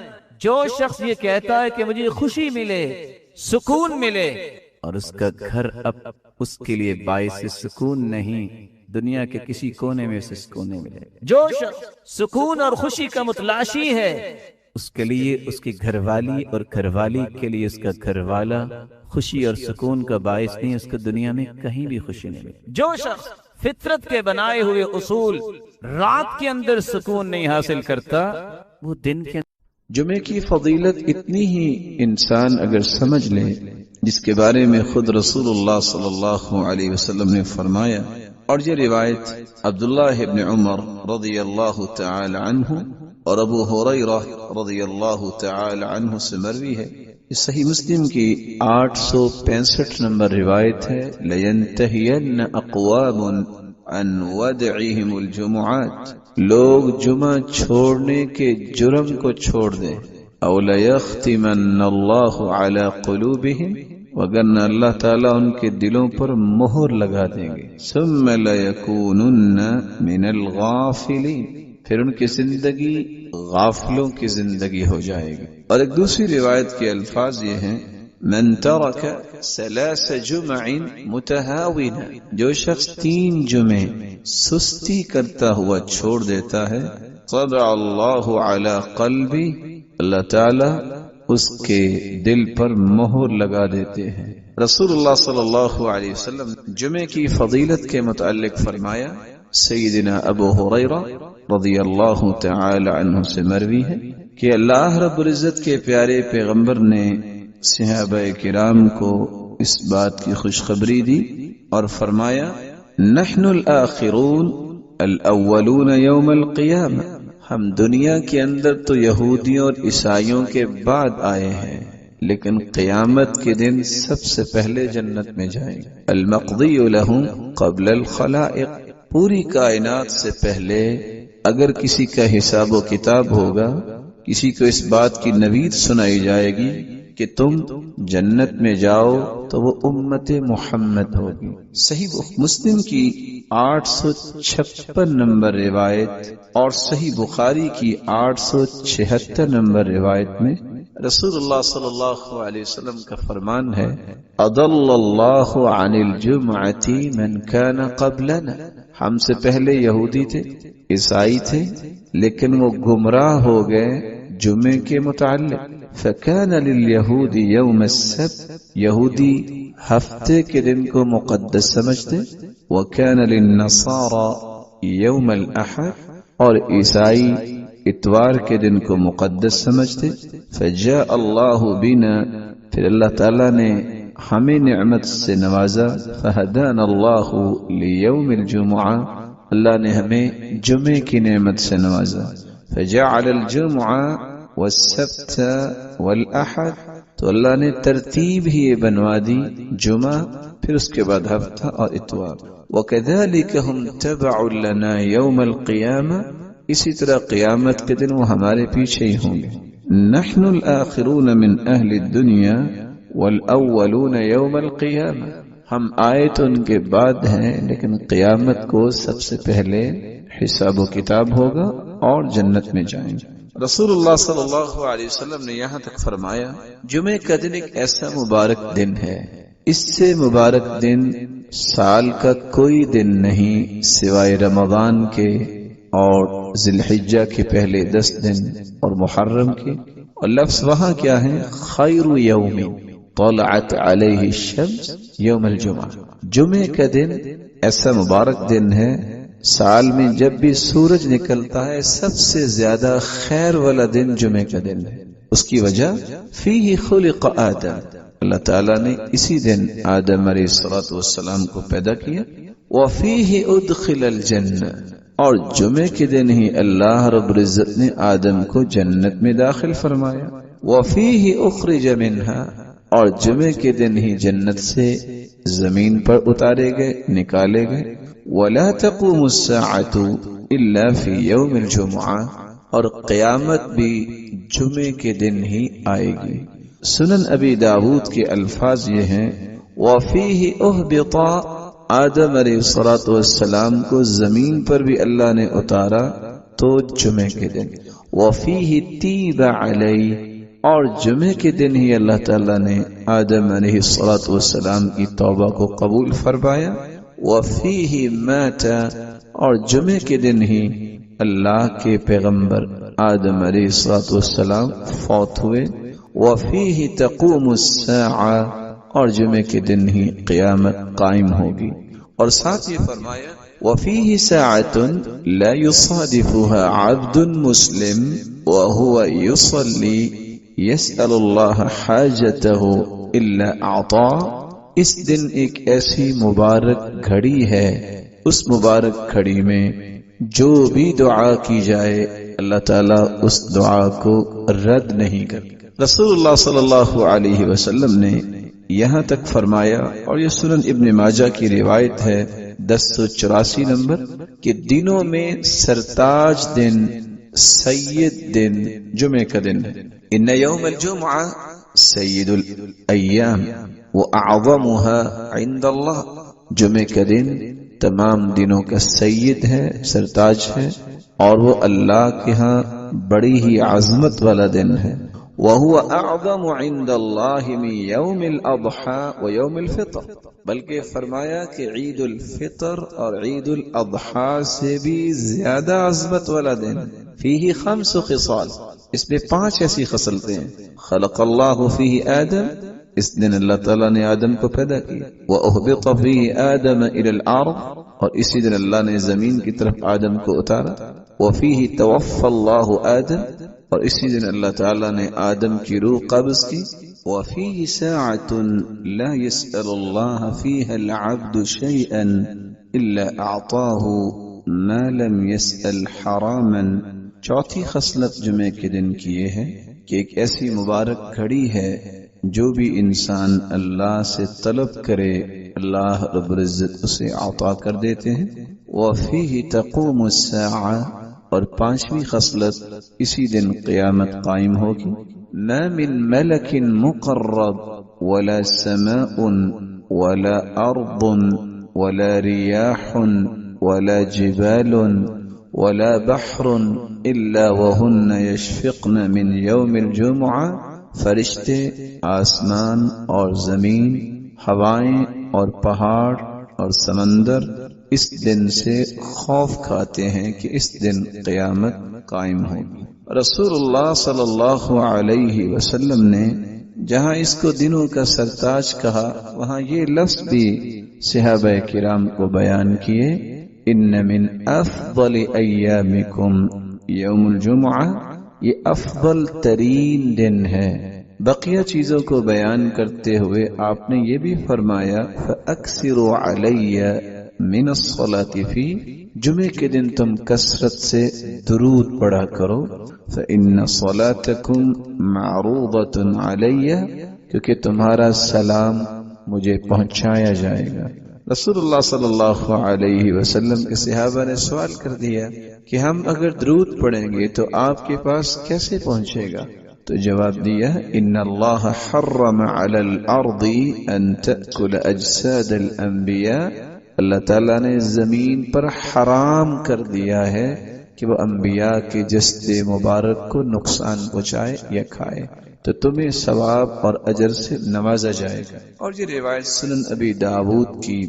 جو شخص یہ کہتا ہے کہ مجھے خوشی ملے، سکون ملے، اور اس کا گھر اب اس کے لیے باعث سکون نہیں، دنیا کے کسی کونے میں اسے سکون نہیں ملے. جو شخص سکون اور خوشی کا متلاشی ہے، اس کے لیے اس کی گھر والی اور گھر والی کے لیے اس کا گھر والا خوشی اور سکون کا باعث نہیں، اس کو دنیا میں کہیں بھی خوشی نہیں ملے. جو شخص فطرت کے بنائے ہوئے اصول رات کے اندر سکون نہیں حاصل کرتا، وہ دن کے جمعے کی فضیلت اتنی ہی انسان اگر سمجھ لے جس کے بارے میں خود رسول اللہ صلی اللہ علیہ وسلم نے فرمایا. اور یہ روایت عبداللہ ابن عمر رضی اللہ تعالی عنہ اور ابو ہریرہ رضی اللہ تعالی عنہ سے مروی ہے. یہ صحیح مسلم کی 865 نمبر روایت ہے. لَيَنْتَهِيَنَّ أَقْوَامٌ عَنْ وَدْعِهِمُ الْجُمُعَاتِ، لوگ جمعہ چھوڑنے کے جرم کو چھوڑ دیں. أَوْ لَيَخْتِمَنَّ اللَّهُ عَلَى قُلُوبِهِمْ، وگرنہ اللہ تعالیٰ ان کے دلوں پر مہر لگا دیں گے. ثُمَّ لَيَكُونُنَّ مِنَ الْغَافِلِينَ، پھر ان کی زندگی غافلوں کی زندگی ہو جائے گی. اور ایک دوسری روایت کے الفاظ یہ ہیں من ترک 3 جمع متہاونا، جو شخص 3 جمعے سستی کرتا ہوا چھوڑ دیتا ہے، طبع اللہ علی قلبی، اللہ تعالی اس کے دل پر مہر لگا دیتے ہیں. رسول اللہ صلی اللہ علیہ وسلم جمعے کی فضیلت کے متعلق فرمایا. سیدنا ابو ہریرہ رضی اللہ تعالی عنہ سے مروی ہے کہ اللہ رب العزت کے پیارے پیغمبر نے صحابہ کرام کو اس بات کی خوشخبری دی اور فرمایا نحن الآخرون الاولون یوم القیامہ، ہم دنیا کے اندر تو یہودیوں اور عیسائیوں کے بعد آئے ہیں، لیکن قیامت کے دن سب سے پہلے جنت میں جائیں گے. المقضی لهم قبل الخلائق، پوری کائنات سے پہلے اگر کسی کا حساب و کتاب ہوگا، کسی کو اس بات کی نوید سنائی جائے گی کہ تم جنت میں جاؤ، تو وہ امت محمد ہوگی. صحیح مسلم کی 856 نمبر روایت اور صحیح بخاری کی 876 نمبر روایت میں رسول اللہ صلی اللہ علیہ وسلم کا فرمان ہے اضل اللہ عن الجمعۃ من کان قبلنا، ہم سے پہلے یہودی تھے، عیسائی تھے، لیکن وہ گمراہ ہو گئے جمعے کے متعلق. فکان لليهود یوم السبت، یہودی ہفتے کے دن کو مقدس سمجھتے. وکان للنصارى یوم الاحد، اور عیسائی اتوار کے دن کو مقدس سمجھتے. فجاء اللہ بنا، پھر اللہ تعالیٰ نے ہمیں نعمت سے نوازا. فہدانا اللہ لیوم الجمعہ، اللہ نے ہمیں جمعے کی نعمت سے نوازا. فجعل الجمعہ والسبت والاحد، تو اللہ نے ترتیب ہی بنوا دی، جمعہ پھر اس کے بعد ہفتہ اور اتوار. وَكَذَلِكَ هُمْ تَبَعٌ لَنَا يَوْمَ الْقِيَامَةِ، اسی طرح قیامت کے دن وہ ہمارے پیچھے ہی ہوں گے. نحن الآخرون من اہل الدنیا والأولون یوم القیامہ، ہم آئے تو ان کے بعد ہیں، لیکن قیامت کو سب سے پہلے حساب و کتاب ہوگا اور جنت میں جائیں گے. رسول اللہ صلی اللہ علیہ وسلم نے یہاں تک فرمایا جمعے کا دن ایک ایسا مبارک دن ہے، اس سے مبارک دن سال کا کوئی دن نہیں سوائے رمضان کے اور ذی الحجہ کے پہلے 10 دن اور محرم کے. اور لفظ وہاں کیا ہے؟ خیر یوم طلعت علیہ الشمس یوم الجمعہ، جمعے کا دن ایسا مبارک دن ہے، سال میں جب بھی سورج نکلتا ہے سب سے زیادہ خیر والا دن جمعے کا دن ہے. اس کی وجہ فیہ خلق آدم، اللہ تعالیٰ نے اسی دن آدم علیہ السلام کو پیدا کیا. وفیہ ادخل الجنہ، اور جمعے کے دن ہی اللہ رب العزت نے آدم کو جنت میں داخل فرمایا. وفیہ اخرج منہا، اور جمعے کے دن ہی جنت سے زمین پر اتارے گئے، نکالے گئے. وَلَا تَقُومُ السَّاعَةُ إِلَّا فِي يَوْمِ الْجُمْعَةِ، اور قیامت بھی جمعے کے دن ہی آئے گی. سنن ابی داود کے الفاظ یہ ہیں وَفِيهِ أُهْبِطَ، آدم علیہ السلام کو زمین پر بھی اللہ نے اتارا تو جمعے کے دن. وَفِيهِ تِيبَ عَلَيْهِ، اور جمعے کے دن ہی اللہ تعالیٰ نے آدم علیہ السلام کی توبہ کو قبول فرمایا. وفیہ مات، اور جمعے کے دن ہی اللہ کے پیغمبر آدم علیہ السلام فوت ہوئے. وفیہ تقوم الساعہ، اور جمعے کے دن ہی قیامت قائم ہوگی. اور ساتھ یہ فرمایا وفیہ ساعۃ لا یصادفها عبد مسلم وهو يصلي يسأل الله حاجته الا اعطاه، اس دن ایک ایسی مبارک گھڑی ہے، اس مبارک گھڑی میں جو بھی دعا کی جائے اللہ تعالیٰ اس دعا کو رد نہیں کرتا. رسول اللہ صلی اللہ علیہ وسلم نے یہاں تک فرمایا، اور یہ سنن ابن ماجہ کی روایت ہے 1084 نمبر، کہ دنوں میں سرتاج دن، سید دن جمعے کا دن ہے. ان یوم الجمعہ سید الایام وَأَعْظَمُهَا عِنْدَ اللَّهِ، جمعے کا دن تمام دنوں کا سید ہے، سرتاج ہے، اور وہ اللہ کے ہاں بڑی ہی عظمت والا دن ہے. وَهُوَ أَعْظَمُ عِنْدَ اللَّهِ مِنْ يَوْمِ الْأَضْحَى وَيَوْمِ الْفِطْرِ، بلکہ فرمایا کہ عید الفطر اور عید الاضحیٰ سے بھی زیادہ عظمت والا دن. فیہ 5 خصال، اس میں 5 ایسی خصلتیں ہیں. خلق اللہ فیہ آدم، اس دن اللہ تعالیٰ نے آدم کو پیدا کیا. وَأُهْبِطَ فِيهِ آدَمَ إِلَى الْأَرْضِ، اور اسی دن اللہ نے زمین کی طرف آدم کو اتارا. وَفِيهِ تَوَفَّى اللَّهُ آدَم، اور اسی دن اللہ تعالیٰ نے آدم کی روح قبض کی. وَفِيهِ سَاعَةٌ لَا يَسْأَلُ اللَّهَ فِيهَا الْعَبْدُ شَيْئًا إِلَّا أَعْطَاهُ مَا لَمْ يَسْأَلْ حَرَامًا. چوتھی خصلت جمعے کے دن کی یہ ہے کہ ایک ایسی مبارک گھڑی ہے جو بھی انسان اللہ سے طلب کرے اللہ رب العزت اسے عطا کر دیتے ہیں. وَفِيهِ تَقُومُ السَّاعَةِ، اور 5ویں خصلت اسی دن قیامت قائم ہوگی. مَا مِن مَلَكٍ مُقَرَّبٍ وَلَا سَمَاءٌ وَلَا أَرْضٌ وَلَا رِيَاحٌ وَلَا جِبَالٌ وَلَا بَحْرٌ إِلَّا وَهُنَّ يَشْفِقْنَ مِنْ يَوْمِ الْجُمْعَةِ، فرشتے، آسمان اور زمین، ہوائیں اور پہاڑ اور سمندر اس دن سے خوف کھاتے ہیں کہ اس دن قیامت قائم ہوگی. رسول اللہ صلی اللہ علیہ وسلم نے جہاں اس کو دنوں کا سرتاج کہا وہاں یہ لفظ بھی صحابہ کرام کو بیان کیے. ان من افضل ایامکم یوم الجمعہ، یہ افضل ترین دن ہے بقیہ چیزوں کو بیان کرتے ہوئے آپ نے یہ بھی فرمایا فَأَكْثِرُوا عَلَيَّ مِنَ الصَّلَاةِ فِي، جمعے کے دن تم کثرت سے درود پڑھا کرو، فَإِنَّ صَلَاتَكُمْ مَعْرُوضَةٌ عَلَيَّ، کیونکہ تمہارا سلام مجھے پہنچایا جائے گا۔ رسول اللہ صلی اللہ علیہ وسلم کے صحابہ نے سوال کر دیا کہ ہم اگر درود پڑھیں گے تو آپ کے پاس کیسے پہنچے گا؟ تو جواب دیا ان اللہ حرم علی الارض ان تأکل اجساد الانبیاء، اللہ تعالیٰ نے زمین پر حرام کر دیا ہے کہ وہ انبیاء کے جسد مبارک کو نقصان پہنچائے یا کھائے، تو تمہیں ثواب اور اجر سے نوازا جائے گا۔ اور یہ روایت سنن ابی داود کی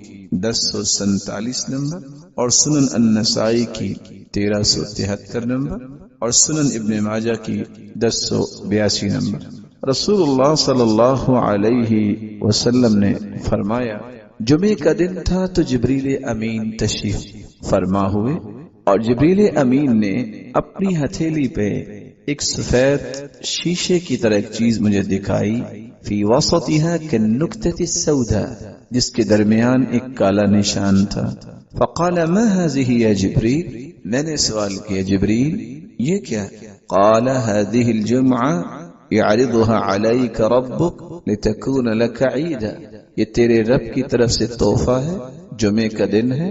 1047 نمبر اور سنن النسائی کی 1373 نمبر اور سنن ابن ماجہ کی 1082 نمبر۔ رسول اللہ صلی اللہ علیہ وسلم نے فرمایا جمعے کا دن تھا تو جبریل امین تشریف فرما ہوئے، اور جبریل امین نے اپنی ہتھیلی پہ ایک سفید شیشے کی طرح ایک چیز مجھے دکھائی، فی وسطها كالنکتة السوداء، جس کے درمیان ایک کالا نشان تھا۔ فقال ما هذه یا جبریل، میں نے سوال کیا جبریل یہ کیا؟ قال هذه الجمعة يعرضها عليك ربك لتكون لك عيدا، یہ تیرے رب کی طرف سے تحفہ ہے، جمعے کا دن ہے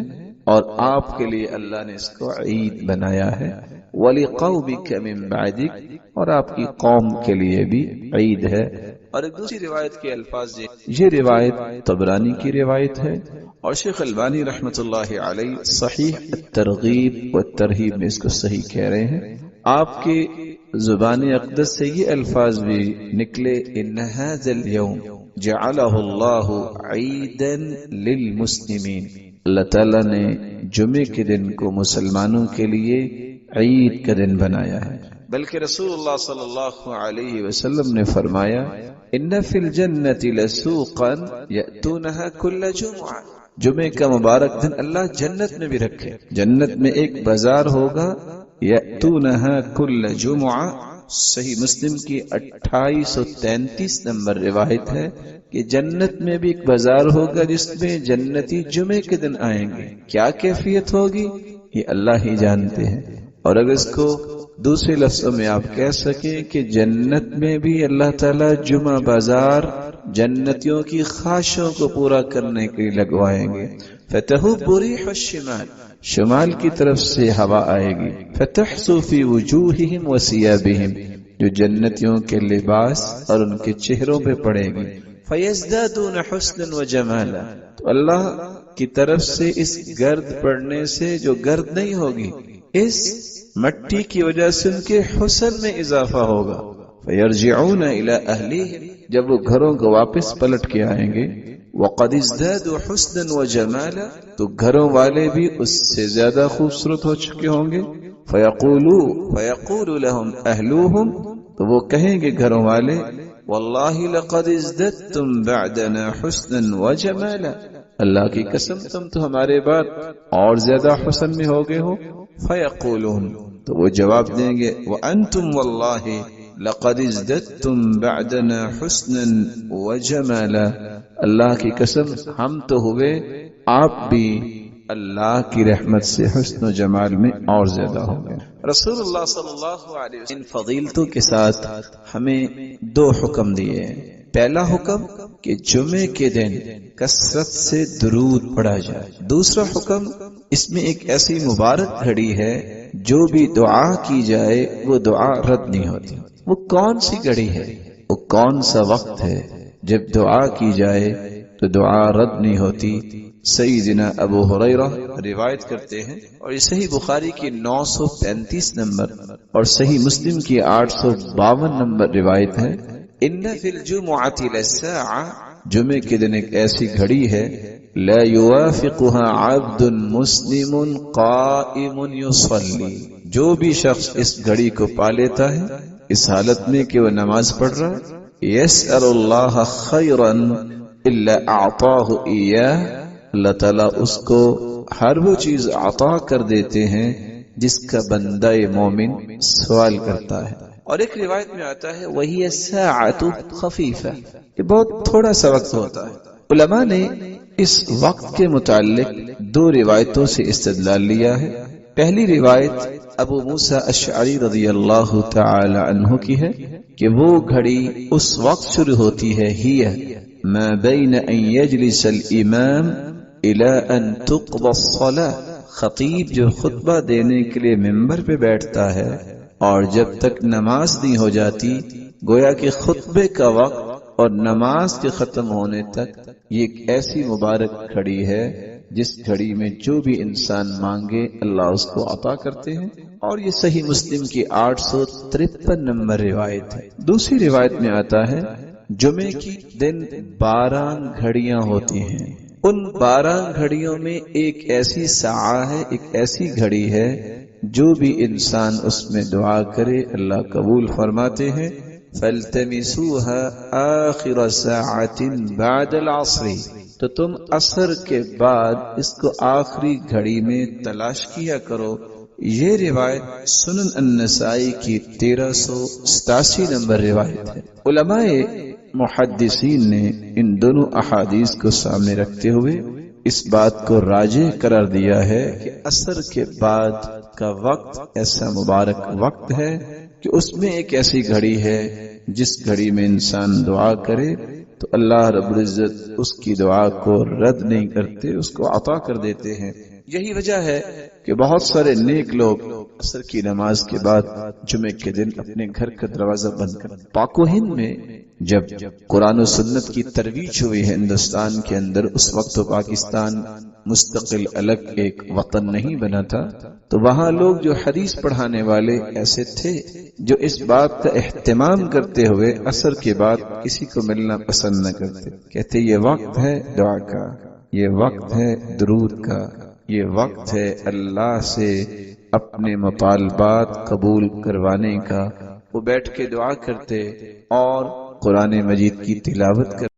اور آپ کے لیے اللہ نے اس کو عید بنایا ہے، وَلِقَوْمِكَ مِن بَعْدِكَ، اور آپ کی قوم کے لیے بھی عید ہے۔ اور ایک دوسری روایت کے الفاظ یہ روایت طبرانی کی روایت ہے، اور شیخ البانی رحمۃ اللہ علیہ صحیح الترغیب والترہیب میں اس کو صحیح کہہ رہے ہیں۔ آپ کے زبان اقدس سے یہ الفاظ بھی نکلے ان هذا اليوم جعله الله عیدا للمسلمین، اللہ تعالیٰ نے جمعے کے دن کو مسلمانوں کے لیے عید کا دن بنایا ہے۔ بلکہ رسول اللہ صلی اللہ علیہ وسلم نے فرمایا ان فی الجنت لسوقا یأتونها کل جمعہ، جمعے کا مبارک دن اللہ جنت میں بھی رکھے، جنت میں ایک بازار ہوگا یأتونها کل جمعہ، صحیح مسلم کی 2833 نمبر روایت ہے کہ جنت میں بھی ایک بازار ہوگا جس میں جنتی جمعے کے دن آئیں گے، کیا کیفیت ہوگی یہ اللہ ہی جانتے ہیں۔ اور اگر اس کو دوسرے لفظوں میں آپ کہہ سکیں کہ جنت میں بھی اللہ تعالیٰ جمعہ بازار جنتیوں کی خواہشوں کو پورا کرنے کے لیے لگوائیں گے۔ فتحب ریح الشمال، شمال کی طرف سے ہوا آئے گی، فتحسو فی وجوہہم وثیابہم، جو جنتیوں کے لباس اور ان کے چہروں پہ پڑے گی، فیزدادون حسنا وجمالا، تو اللہ کی طرف سے اس گرد پڑنے سے جو گرد نہیں ہوگی، اس مٹی کی وجہ سے ان کے حسن میں اضافہ ہوگا۔ فیرجعون الی اہلیہم، جب وہ گھروں کو واپس پلٹ کے آئیں گے، وقد ازدادوا حسنا وجمالا، تو گھروں والے بھی اس سے زیادہ خوبصورت ہو چکے ہوں گے۔ فیقول لهم اہلوہم، تو وہ کہیں گے گھروں والے واللہ لقد ازددتم بعدنا حسنا وجمالا، اللہ کی قسم تم تو ہمارے بعد اور زیادہ حسن میں ہو گئے ہو۔ فیقولون، تو وہ جواب دیں گے وانتم واللہ لقد ازددتم بعدنا حسنا وجمالا، اللہ کی قسم ہم تو ہوئے آپ بھی اللہ کی رحمت سے حسن و جمال میں اور زیادہ ہو گئے۔ رسول اللہ صلی اللہ علیہ وسلم ان فضیلتوں کے ساتھ ہمیں دو حکم دیے ہیں۔ پہلا حکم کہ جمعے کے دن کثرت سے درود پڑھا جائے، دوسرا حکم اس میں ایک ایسی مبارک گھڑی ہے جو بھی دعا کی جائے وہ دعا رد نہیں ہوتی۔ وہ کون سی گھڑی ہے، وہ کون سا وقت ہے جب دعا کی جائے تو دعا رد نہیں ہوتی؟ سیدنا ابو ہریرہ روایت کرتے ہیں، اور یہ صحیح بخاری کی 935 نمبر اور صحیح مسلم کی 852 نمبر روایت ہے، ان فی الجمعۃ لساعۃ، جمعے کے دن ایک ایسی گھڑی ہے، لا یوافقها عبد مسلم قائم یصلی، جو بھی شخص اس گھڑی کو پا لیتا ہے اس حالت میں کہ وہ نماز پڑھ رہا ہے، یسأل اللہ خیرا الا اعطاہ ایاہ، اللہ تعالیٰ اس کو ہر وہ چیز عطا کر دیتے ہیں جس کا بندہ مومن سوال کرتا ہے۔ اور ایک روایت میں آتا ہے وہی الساعۃ خفیفہ، یہ بہت تھوڑا سا وقت ہوتا ہے۔ علماء نے اس وقت کے متعلق دو روایتوں سے استدلال لیا ہے۔ پہلی روایت ابو موسیٰ اشعری رضی اللہ تعالی عنہ کی ہے کہ وہ گھڑی اس وقت شروع ہوتی ہے ہی ما بین ان یجلس الامام الى ان تقضى الصلاة، خطیب جو خطبہ دینے کے لیے ممبر پہ بیٹھتا ہے اور جب تک نماز نہیں ہو جاتی، گویا کہ خطبے کا وقت اور نماز کے ختم ہونے تک یہ ایک ایسی مبارک گھڑی ہے جس گھڑی میں جو بھی انسان مانگے اللہ اس کو عطا کرتے ہیں، اور یہ صحیح مسلم کی 853 نمبر روایت ہے۔ دوسری روایت میں آتا ہے جمعے کی دن 12 گھڑیاں ہوتی ہیں، ان 12 گھڑیوں میں ایک ایسی ساعہ ہے، ایک ایسی گھڑی ہے جو بھی انسان اس میں دعا کرے اللہ قبول فرماتے ہیں۔ فَالْتَمِسُوهَا آخِرَ سَاعَةٍ بَعْدَ الْعَصْرِ، تو تم عصر کے بعد اس کو آخری گھڑی میں تلاش کیا کرو۔ یہ روایت سنن النسائی کی 1387 نمبر روایت ہے۔ علماء محدثین نے ان دونوں احادیث کو سامنے رکھتے ہوئے اس بات کو راجح قرار دیا ہے کہ عصر کے بعد کا وقت ایسا مبارک وقت ہے کہ اس میں ایک ایسی گھڑی ہے جس گھڑی میں انسان دعا کرے تو اللہ رب العزت اس کی دعا کو رد نہیں کرتے، اس کو عطا کر دیتے ہیں۔ یہی وجہ ہے کہ بہت سارے نیک لوگ عصر کی نماز کے بعد جمعے کے دن اپنے گھر کا دروازہ بند کر پاک و ہند میں جب قرآن و سنت کی ترویج ہوئی ہے ہندوستان کے اندر، اس وقت تو پاکستان مستقل الگ ایک وطن نہیں بنا تھا، تو وہاں لوگ جو حدیث پڑھانے والے ایسے تھے جو اس بات کا اہتمام کرتے ہوئے عصر کے بعد کسی کو ملنا پسند نہ کرتے، کہتے یہ وقت ہے دعا کا، یہ وقت ہے درود کا، یہ وقت ہے اللہ سے اپنے مطالبات قبول کروانے کا۔ وہ بیٹھ کے دعا کرتے اور قرآن مجید کی تلاوت کرتے۔